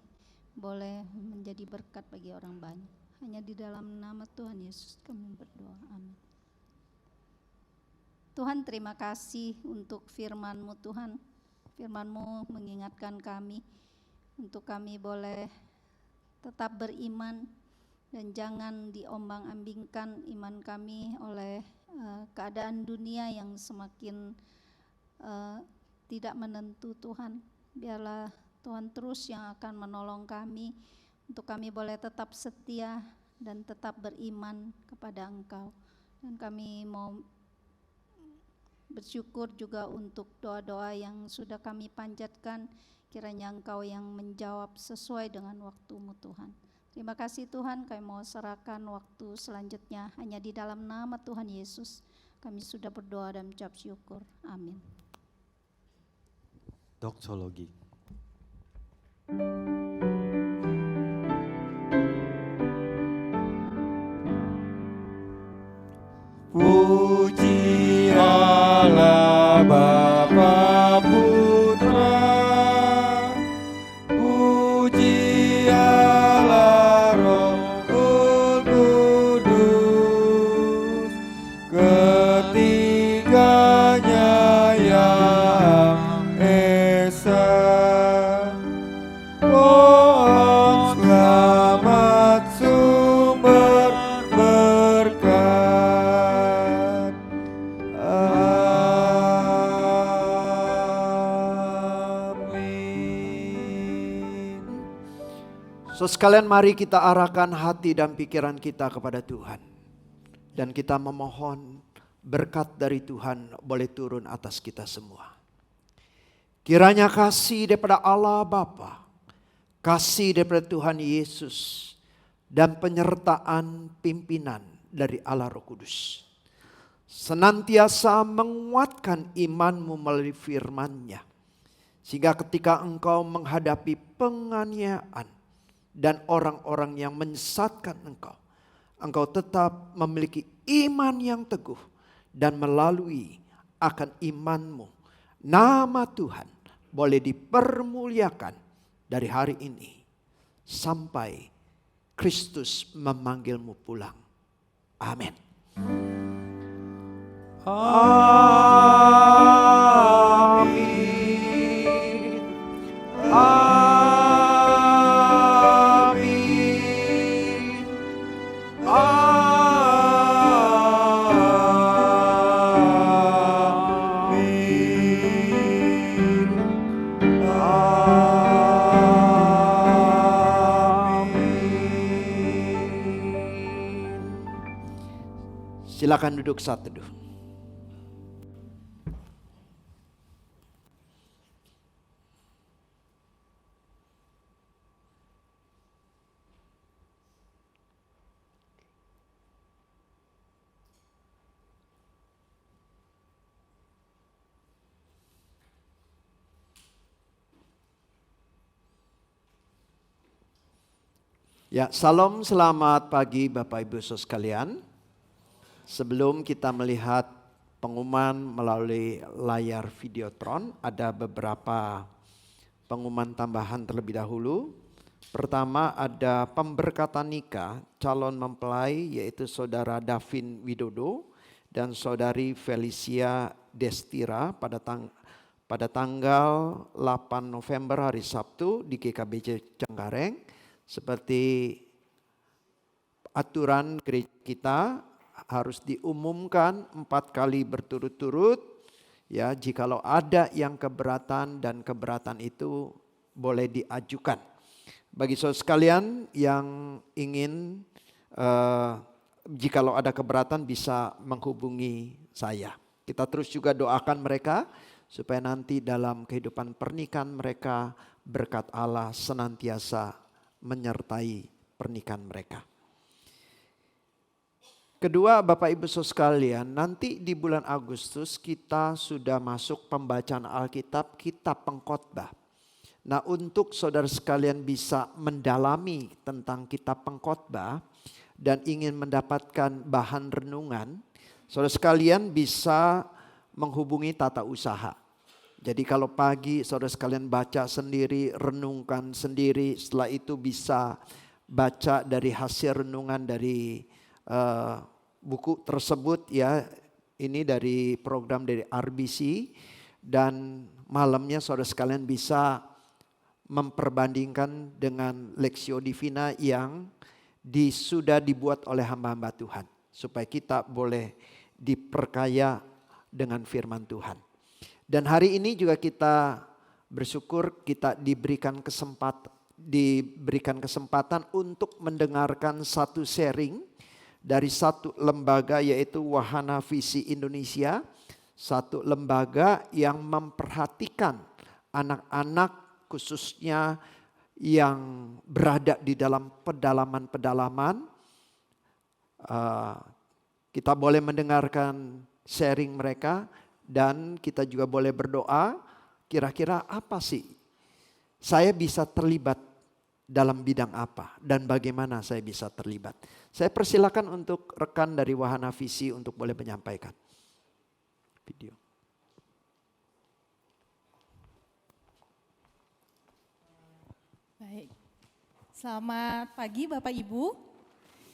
boleh menjadi berkat bagi orang banyak. Hanya di dalam nama Tuhan Yesus kami berdoa, amin. Tuhan, terima kasih untuk firman-Mu Tuhan. Firman-Mu mengingatkan kami untuk kami boleh tetap beriman dan jangan diombang-ambingkan iman kami oleh keadaan dunia yang semakin tidak menentu Tuhan. Biarlah Tuhan terus yang akan menolong kami untuk kami boleh tetap setia dan tetap beriman kepada Engkau. Dan kami mau bersyukur juga untuk doa-doa yang sudah kami panjatkan, kiranya Engkau yang menjawab sesuai dengan waktu-Mu Tuhan. Terima kasih Tuhan, kami mau serahkan waktu selanjutnya hanya di dalam nama Tuhan Yesus. Kami sudah berdoa dan mengucap syukur. Amin. Doksologi. Puji Allah Bapa Putra, puji Allah Roh Kudus, ketiganya yang esa. Pohon selamat sumber berkat. Amin. So sekalian mari kita arahkan hati dan pikiran kita kepada Tuhan. Dan kita memohon berkat dari Tuhan boleh turun atas kita semua. Kiranya kasih daripada Allah Bapa, kasih daripada Tuhan Yesus, dan penyertaan pimpinan dari Allah Roh Kudus senantiasa menguatkan imanmu melalui firman-Nya. Sehingga ketika engkau menghadapi penganiayaan dan orang-orang yang menyesatkan engkau tetap memiliki iman yang teguh. Dan melalui akan imanmu, nama Tuhan boleh dipermuliakan dari hari ini sampai Kristus memanggilmu pulang. Amin. Amin. Amin. Silakan duduk saat teduh. Ya, salam selamat pagi Bapak Ibu Saudara sekalian. Sebelum kita melihat pengumuman melalui layar Videotron, ada beberapa pengumuman tambahan terlebih dahulu. Pertama ada pemberkatan nikah calon mempelai yaitu Saudara Davin Widodo dan Saudari Felicia Destira pada tanggal 8 November hari Sabtu di GKBC Cengkareng. Seperti aturan gereja kita harus diumumkan 4 kali berturut-turut. Ya, jikalau ada yang keberatan dan keberatan itu boleh diajukan. Bagi saudara sekalian yang ingin jikalau ada keberatan bisa menghubungi saya. Kita terus juga doakan mereka supaya nanti dalam kehidupan pernikahan mereka berkat Allah senantiasa menyertai pernikahan mereka. Kedua, Bapak Ibu Saudara sekalian, nanti di bulan Agustus kita sudah masuk pembacaan Alkitab, kitab Pengkhotbah. Nah, untuk saudara sekalian bisa mendalami tentang kitab Pengkhotbah dan ingin mendapatkan bahan renungan, saudara sekalian bisa menghubungi Tata Usaha. Jadi kalau pagi saudara sekalian baca sendiri, renungkan sendiri, setelah itu bisa baca dari hasil renungan dari buku tersebut ya. Ini dari program dari RBC dan malamnya saudara sekalian bisa memperbandingkan dengan Lexio Divina yang sudah dibuat oleh hamba-hamba Tuhan. Supaya kita boleh diperkaya dengan firman Tuhan. Dan hari ini juga kita bersyukur kita diberikan kesempatan untuk mendengarkan satu sharing dari satu lembaga yaitu Wahana Visi Indonesia. Satu lembaga yang memperhatikan anak-anak khususnya yang berada di dalam pedalaman-pedalaman. Kita boleh mendengarkan sharing mereka dan kita juga boleh berdoa. Kira-kira apa sih saya bisa terlibat dalam bidang apa dan bagaimana saya bisa terlibat. Saya persilakan untuk rekan dari Wahana Visi untuk boleh menyampaikan video. Baik, selamat pagi Bapak Ibu.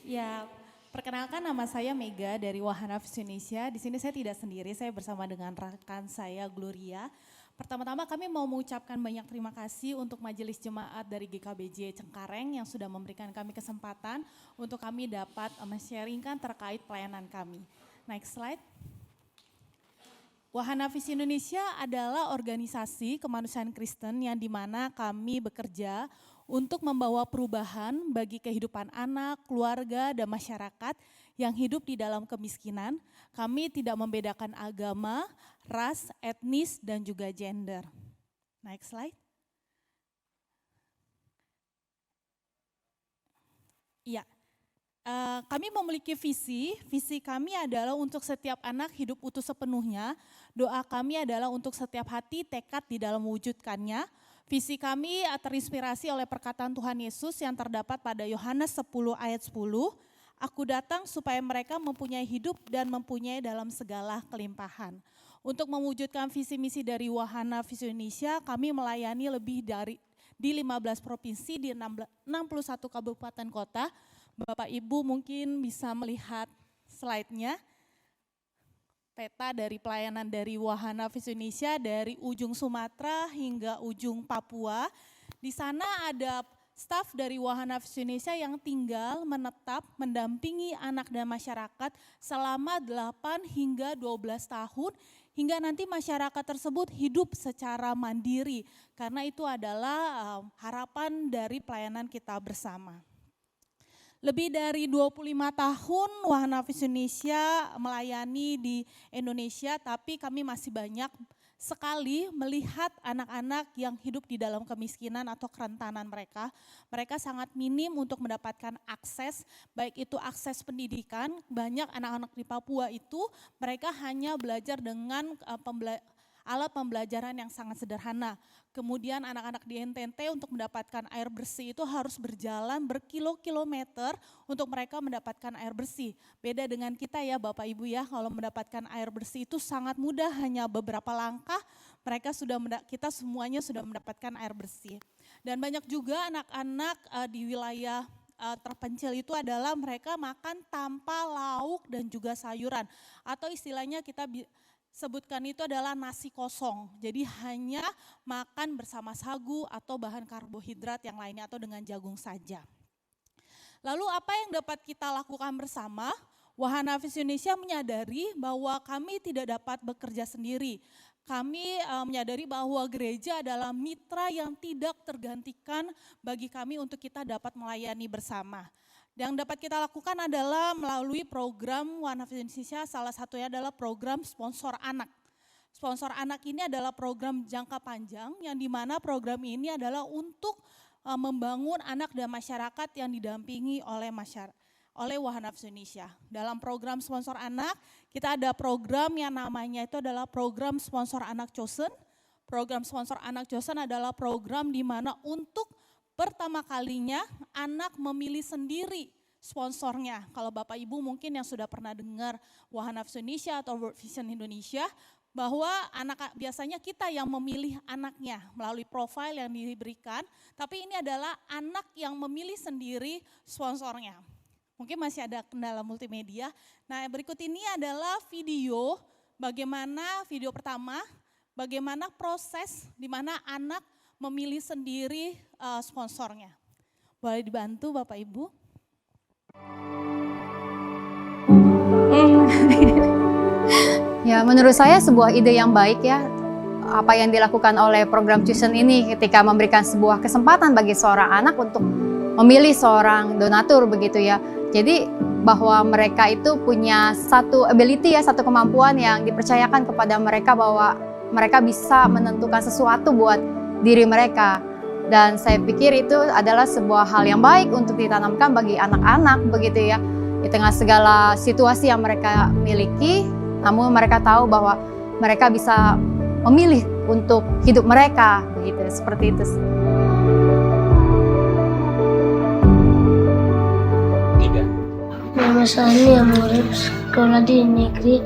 Ya, perkenalkan nama saya Mega dari Wahana Visi Indonesia. Di sini saya tidak sendiri, saya bersama dengan rekan saya Gloria. Pertama-tama kami mau mengucapkan banyak terima kasih untuk Majelis Jemaat dari GKBJ Cengkareng yang sudah memberikan kami kesempatan untuk kami dapat men-sharingkan terkait pelayanan kami. Next slide. Wahana Visi Indonesia adalah organisasi kemanusiaan Kristen yang dimana kami bekerja untuk membawa perubahan bagi kehidupan anak, keluarga, dan masyarakat yang hidup di dalam kemiskinan. Kami tidak membedakan agama, ras, etnis, dan juga gender. Next slide. Iya. Kami memiliki visi kami adalah untuk setiap anak hidup utuh sepenuhnya. Doa kami adalah untuk setiap hati tekad di dalam mewujudkannya. Visi kami terinspirasi oleh perkataan Tuhan Yesus yang terdapat pada Yohanes 10 ayat 10. Aku datang supaya mereka mempunyai hidup dan mempunyai dalam segala kelimpahan. Untuk mewujudkan visi misi dari Wahana Visi Indonesia, kami melayani lebih dari di 15 provinsi di 61 kabupaten kota. Bapak Ibu mungkin bisa melihat slide-nya, peta dari pelayanan dari Wahana Visi Indonesia dari ujung Sumatera hingga ujung Papua. Di sana ada staf dari Wahana Visi Indonesia yang tinggal menetap mendampingi anak dan masyarakat selama 8 hingga 12 tahun hingga nanti masyarakat tersebut hidup secara mandiri karena itu adalah harapan dari pelayanan kita bersama. Lebih dari 25 tahun Wahana Visi Indonesia melayani di Indonesia, tapi kami masih banyak sekali melihat anak-anak yang hidup di dalam kemiskinan atau kerentanan mereka. Mereka sangat minim untuk mendapatkan akses, baik itu akses pendidikan. Banyak anak-anak di Papua itu mereka hanya belajar dengan alat pembelajaran yang sangat sederhana. Kemudian anak-anak di NTT untuk mendapatkan air bersih itu harus berjalan berkilo-kilometer untuk mereka mendapatkan air bersih. Beda dengan kita ya Bapak Ibu ya, kalau mendapatkan air bersih itu sangat mudah, hanya beberapa langkah kita semuanya sudah mendapatkan air bersih. Dan banyak juga anak-anak di wilayah terpencil itu adalah mereka makan tanpa lauk dan juga sayuran. Atau istilahnya kita sebutkan itu adalah nasi kosong. Jadi hanya makan bersama sagu atau bahan karbohidrat yang lainnya atau dengan jagung saja. Lalu apa yang dapat kita lakukan bersama? Wahana Visi Indonesia menyadari bahwa kami tidak dapat bekerja sendiri. Kami menyadari bahwa gereja adalah mitra yang tidak tergantikan bagi kami untuk kita dapat melayani bersama. Yang dapat kita lakukan adalah melalui program Wahana Visi Indonesia, salah satunya adalah program sponsor anak. Sponsor anak ini adalah program jangka panjang yang dimana program ini adalah untuk membangun anak dan masyarakat yang didampingi oleh Wahana Visi Indonesia. Dalam program sponsor anak, kita ada program yang namanya itu adalah program sponsor anak chosen. Program sponsor anak chosen adalah program di mana untuk pertama kalinya anak memilih sendiri sponsornya. Kalau Bapak Ibu mungkin yang sudah pernah dengar Wahana Visi Indonesia atau World Vision Indonesia, bahwa biasanya kita yang memilih anaknya melalui profil yang diberikan, tapi ini adalah anak yang memilih sendiri sponsornya. Mungkin masih ada kendala multimedia. Nah berikut ini adalah video, bagaimana video pertama, bagaimana proses di mana anak memilih sendiri sponsornya. Boleh dibantu Bapak Ibu? Ya, menurut saya sebuah ide yang baik ya, apa yang dilakukan oleh program Chosen ini ketika memberikan sebuah kesempatan bagi seorang anak untuk memilih seorang donatur begitu ya. Jadi bahwa mereka itu punya satu ability ya, satu kemampuan yang dipercayakan kepada mereka bahwa mereka bisa menentukan sesuatu buat diri mereka. Dan saya pikir itu adalah sebuah hal yang baik untuk ditanamkan bagi anak-anak begitu ya. Di tengah segala situasi yang mereka miliki, namun mereka tahu bahwa mereka bisa memilih untuk hidup mereka begitu, seperti itu. Nama saya murid sekolah di negeri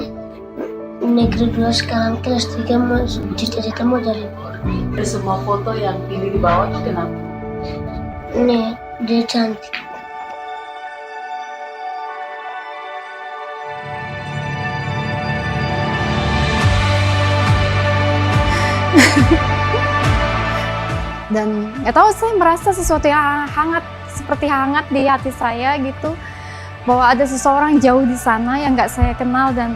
2 sekarang kelas 3, cita-cita mau jadi polisi. Dari semua foto yang ini di bawah itu kenapa? Ini dia cantik. Dan nggak tahu, saya merasa sesuatu yang seperti hangat di hati saya gitu, bahwa ada seseorang jauh di sana yang nggak saya kenal dan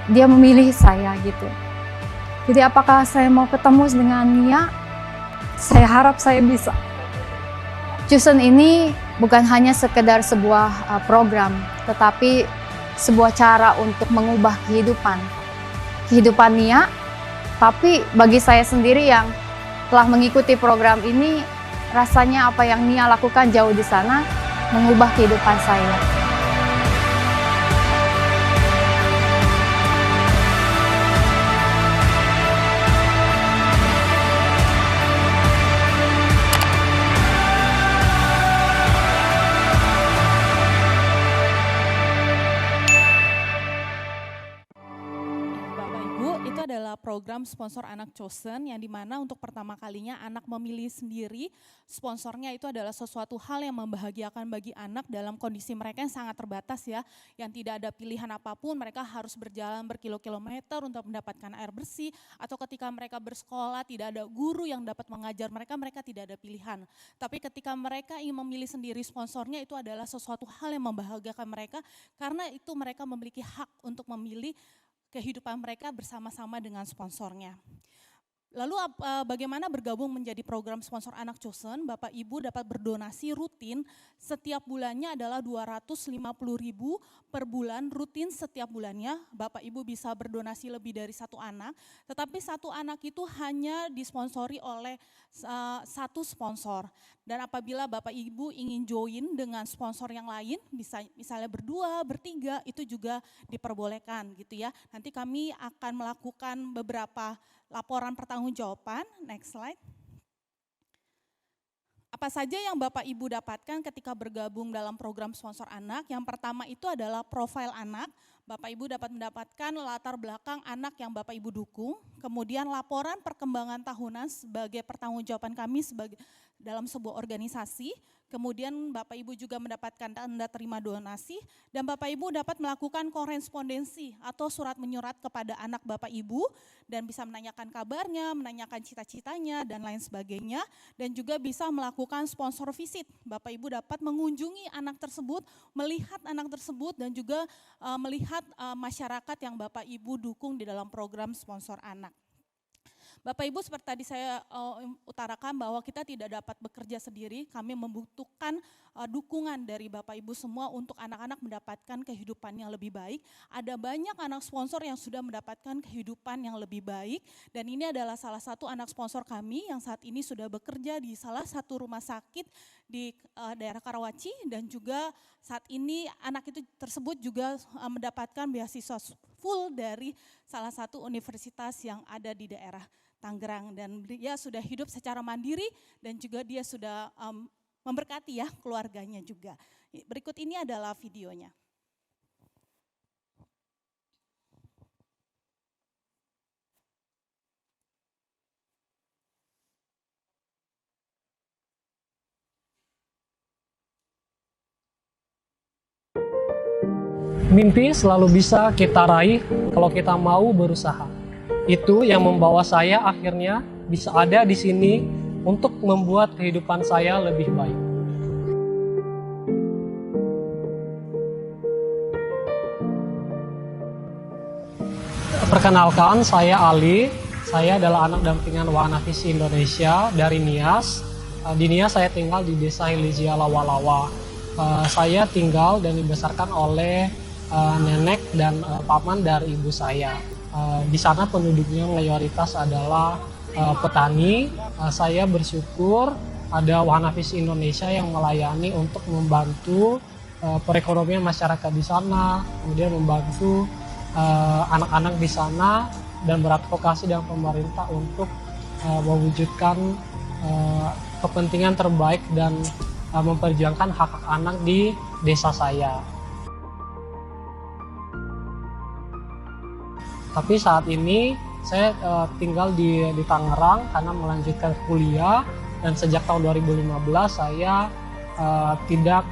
dia memilih saya gitu. Jadi apakah saya mau ketemu dengan Nia? Saya harap saya bisa. Chosen ini bukan hanya sekedar sebuah program, tetapi sebuah cara untuk mengubah kehidupan Nia. Tapi bagi saya sendiri yang telah mengikuti program ini, rasanya apa yang Nia lakukan jauh di sana mengubah kehidupan saya. Adalah program sponsor anak Chosen yang dimana untuk pertama kalinya anak memilih sendiri sponsornya. Itu adalah sesuatu hal yang membahagiakan bagi anak dalam kondisi mereka yang sangat terbatas ya, yang tidak ada pilihan apapun. Mereka harus berjalan berkilo-kilometer untuk mendapatkan air bersih, atau ketika mereka bersekolah tidak ada guru yang dapat mengajar mereka, mereka tidak ada pilihan. Tapi ketika mereka ingin memilih sendiri sponsornya, itu adalah sesuatu hal yang membahagiakan mereka, karena itu mereka memiliki hak untuk memilih kehidupan mereka bersama-sama dengan sponsornya. Lalu bagaimana bergabung menjadi program sponsor anak Chosen? Bapak Ibu dapat berdonasi rutin, setiap bulannya adalah 250.000 per bulan, rutin setiap bulannya. Bapak Ibu bisa berdonasi lebih dari satu anak, tetapi satu anak itu hanya disponsori oleh satu sponsor. Dan apabila Bapak Ibu ingin join dengan sponsor yang lain, bisa misalnya berdua, bertiga, itu juga diperbolehkan gitu ya. Nanti kami akan melakukan beberapa laporan pertanggungjawaban. Next slide. Apa saja yang Bapak Ibu dapatkan ketika bergabung dalam program sponsor anak? Yang pertama itu adalah profil anak. Bapak Ibu dapat mendapatkan latar belakang anak yang Bapak Ibu dukung. Kemudian laporan perkembangan tahunan sebagai pertanggungjawaban kami sebagai dalam sebuah organisasi. Kemudian Bapak Ibu juga mendapatkan tanda terima donasi, dan Bapak Ibu dapat melakukan korespondensi atau surat menyurat kepada anak Bapak Ibu, dan bisa menanyakan kabarnya, menanyakan cita-citanya, dan lain sebagainya. Dan juga bisa melakukan sponsor visit. Bapak Ibu dapat mengunjungi anak tersebut, melihat anak tersebut, dan juga melihat masyarakat yang Bapak Ibu dukung di dalam program sponsor anak. Bapak Ibu, seperti tadi saya utarakan bahwa kita tidak dapat bekerja sendiri, kami membutuhkan dukungan dari Bapak Ibu semua untuk anak-anak mendapatkan kehidupan yang lebih baik. Ada banyak anak sponsor yang sudah mendapatkan kehidupan yang lebih baik, dan ini adalah salah satu anak sponsor kami yang saat ini sudah bekerja di salah satu rumah sakit di daerah Karawaci, dan juga saat ini anak itu tersebut juga mendapatkan beasiswa full dari salah satu universitas yang ada di daerah Tangerang, dan dia sudah hidup secara mandiri, dan juga dia sudah memberkati ya keluarganya juga. Berikut ini adalah videonya. Mimpi selalu bisa kita raih kalau kita mau berusaha. itu yang membawa saya akhirnya bisa ada di sini untuk membuat kehidupan saya lebih baik. Perkenalkan, saya Ali. Saya adalah anak dampingan Wahana Visi Indonesia dari Nias. Di Nias saya tinggal di Desa Hilizia Lawalawa. Saya tinggal dan dibesarkan oleh nenek dan paman dari ibu saya. Di sana penduduknya mayoritas adalah petani. Saya bersyukur ada Wahana Visi Indonesia yang melayani untuk membantu perekonomian masyarakat di sana, kemudian membantu anak-anak di sana dan beradvokasi dengan pemerintah untuk mewujudkan kepentingan terbaik dan memperjuangkan hak-hak anak di desa saya. Tapi saat ini saya tinggal di Tangerang karena melanjutkan kuliah, dan sejak tahun 2015 saya tidak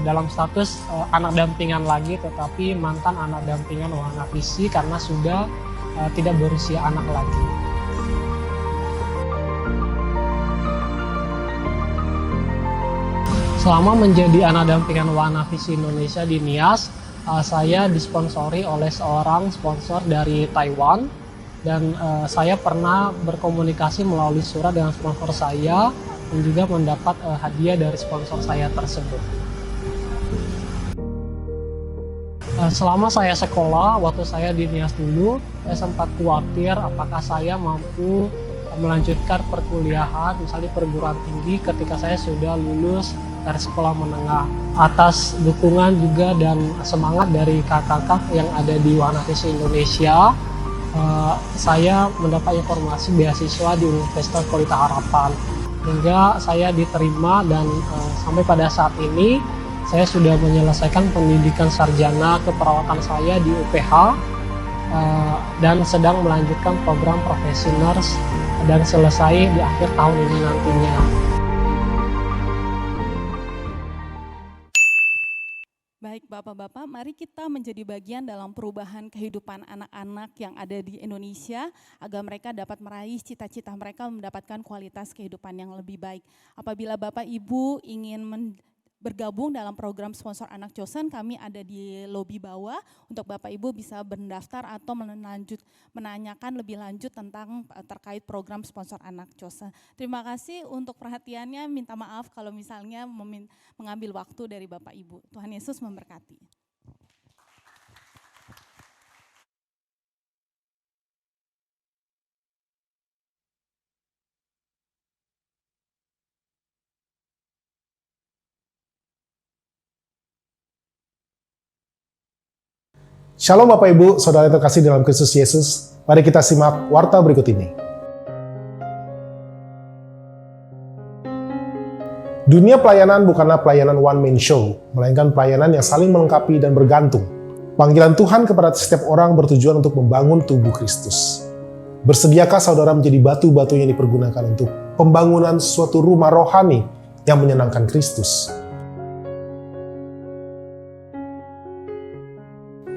dalam status anak dampingan lagi, tetapi mantan anak dampingan Wahana Visi karena sudah tidak berusia anak lagi. Selama menjadi anak dampingan Wahana Visi Indonesia di Nias, saya disponsori oleh seorang sponsor dari Taiwan, dan saya pernah berkomunikasi melalui surat dengan sponsor saya dan juga mendapat hadiah dari sponsor saya tersebut. Selama saya sekolah, waktu saya di Nias dulu, saya sempat khawatir apakah saya mampu melanjutkan perkuliahan, misalnya perguruan tinggi ketika saya sudah lulus dari sekolah menengah. Atas dukungan juga dan semangat dari kakak-kakak yang ada di Wahana Visi Indonesia, saya mendapat informasi beasiswa di Universitas Pelita Harapan. Hingga saya diterima dan sampai pada saat ini saya sudah menyelesaikan pendidikan sarjana keperawatan saya di UPH dan sedang melanjutkan program profesi nurse dan selesai di akhir tahun ini nantinya. Baik Bapak-Bapak, mari kita menjadi bagian dalam perubahan kehidupan anak-anak yang ada di Indonesia agar mereka dapat meraih cita-cita mereka mendapatkan kualitas kehidupan yang lebih baik. Apabila Bapak Ibu ingin bergabung dalam program sponsor Anak Chosen, kami ada di lobi bawah untuk Bapak Ibu bisa mendaftar atau menanyakan lebih lanjut tentang terkait program sponsor Anak Chosen. Terima kasih untuk perhatiannya, minta maaf kalau misalnya mengambil waktu dari Bapak Ibu. Tuhan Yesus memberkati. Shalom Bapak Ibu, Saudara yang terkasih dalam Kristus Yesus. Mari kita simak warta berikut ini. Dunia pelayanan bukanlah pelayanan one-man show, melainkan pelayanan yang saling melengkapi dan bergantung. Panggilan Tuhan kepada setiap orang bertujuan untuk membangun tubuh Kristus. Bersediakah saudara menjadi batu-batu yang dipergunakan untuk pembangunan suatu rumah rohani yang menyenangkan Kristus?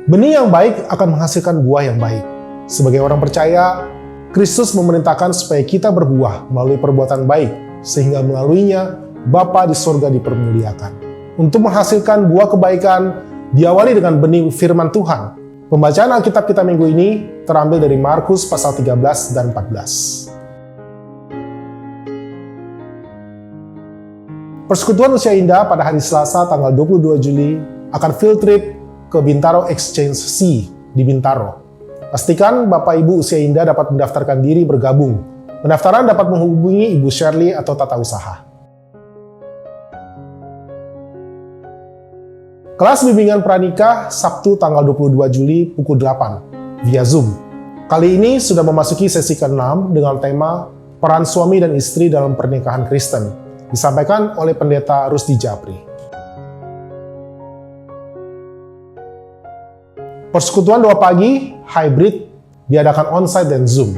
Benih yang baik akan menghasilkan buah yang baik. Sebagai orang percaya, Kristus memerintahkan supaya kita berbuah melalui perbuatan baik, sehingga melaluinya Bapa di sorga dipermuliakan. Untuk menghasilkan buah kebaikan, diawali dengan benih firman Tuhan. Pembacaan Alkitab kita minggu ini terambil dari Markus pasal 13 dan 14. Persekutuan Usia Indah pada hari Selasa tanggal 22 Juli akan field trip ke Bintaro Exchange C di Bintaro. Pastikan Bapak Ibu Usia Indah dapat mendaftarkan diri bergabung. Pendaftaran dapat menghubungi Ibu Shirley atau Tata Usaha. Kelas bimbingan pranikah Sabtu tanggal 22 Juli pukul 8 via Zoom. Kali ini sudah memasuki sesi ke-6 dengan tema Peran Suami dan Istri dalam Pernikahan Kristen, disampaikan oleh Pendeta Rusdi Japri. Persekutuan doa pagi, hybrid, diadakan onsite dan Zoom.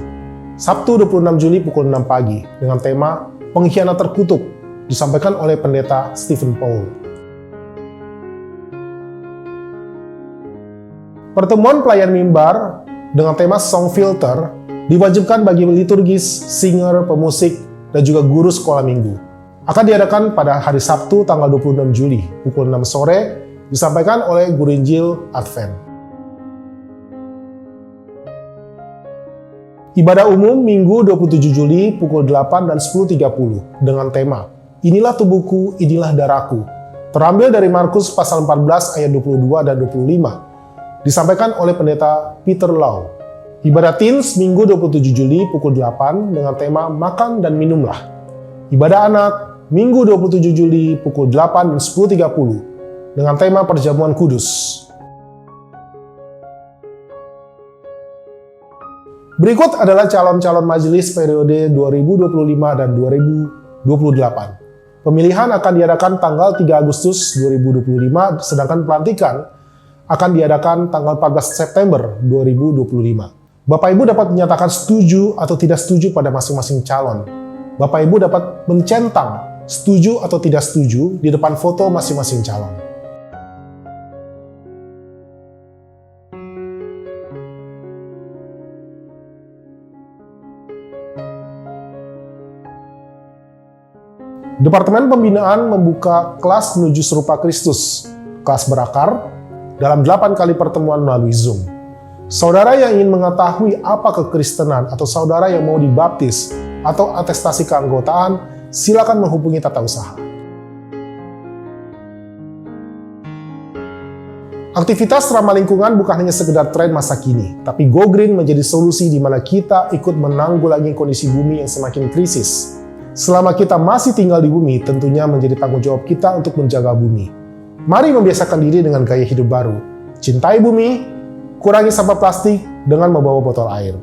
Sabtu 26 Juli pukul 6 pagi dengan tema Pengkhianat Terkutuk, disampaikan oleh Pendeta Stephen Paul. Pertemuan pelayan mimbar dengan tema Song Filter Diwajibkan bagi liturgis, singer, pemusik, dan juga guru sekolah minggu. Akan diadakan pada hari Sabtu tanggal 26 Juli, pukul 6 sore, disampaikan oleh Guru Injil Advent. Ibadah umum Minggu 27 Juli pukul 8 dan 10.30 dengan tema Inilah tubuhku, inilah darahku. Terambil dari Markus pasal 14 ayat 22 dan 25. Disampaikan oleh Pendeta Peter Lau. Ibadah Teens Minggu 27 Juli pukul 8 dengan tema Makan dan Minumlah. Ibadah Anak Minggu 27 Juli pukul 8 dan 10.30 dengan tema Perjamuan Kudus. Berikut adalah calon-calon majelis periode 2025 dan 2028. Pemilihan akan diadakan tanggal 3 Agustus 2025, sedangkan pelantikan akan diadakan tanggal 14 September 2025. Bapak Ibu dapat menyatakan setuju atau tidak setuju pada masing-masing calon. Bapak Ibu dapat mencentang setuju atau tidak setuju di depan foto masing-masing calon. Departemen Pembinaan membuka kelas menuju serupa Kristus, kelas berakar, dalam 8 kali pertemuan melalui Zoom. Saudara yang ingin mengetahui apa kekristenan atau saudara yang mau dibaptis atau atestasi keanggotaan, silakan menghubungi Tata Usaha. Aktivitas ramah lingkungan bukan hanya sekedar tren masa kini, tapi Go Green menjadi solusi di mana kita ikut menanggulangi kondisi bumi yang semakin krisis. Selama kita masih tinggal di bumi, tentunya menjadi tanggung jawab kita untuk menjaga bumi. Mari membiasakan diri dengan gaya hidup baru. Cintai bumi, kurangi sampah plastik dengan membawa botol air.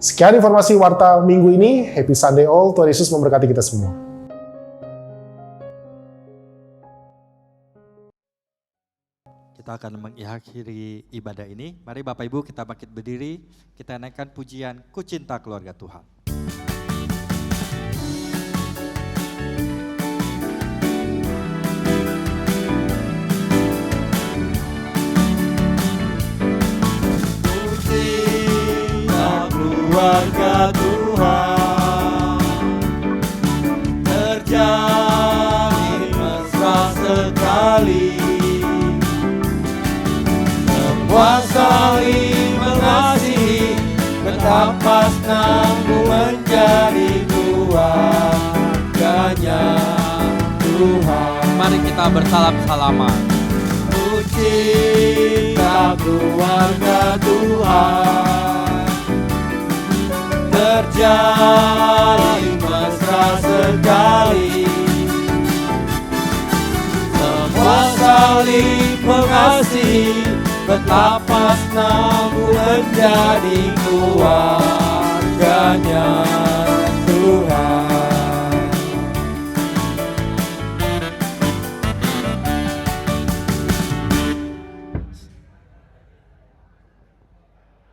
Sekian informasi Warta Minggu ini. Happy Sunday all. Tuhan Yesus memberkati kita semua. Kita akan mengakhiri ibadah ini. Mari Bapak Ibu kita bangkit berdiri. Kita naikkan pujian Ku Cinta Keluarga Tuhan. Keluarga Tuhan terjalin mesra sekali, semua saling mengasihi, betapa senangku menjadi keluarganya Tuhan. Mari kita bersalam-salaman. Ku cinta keluarga Tuhan, terjalin mesra sekali, semua saling mengasihi, betapa senang ku menjadi keluarga.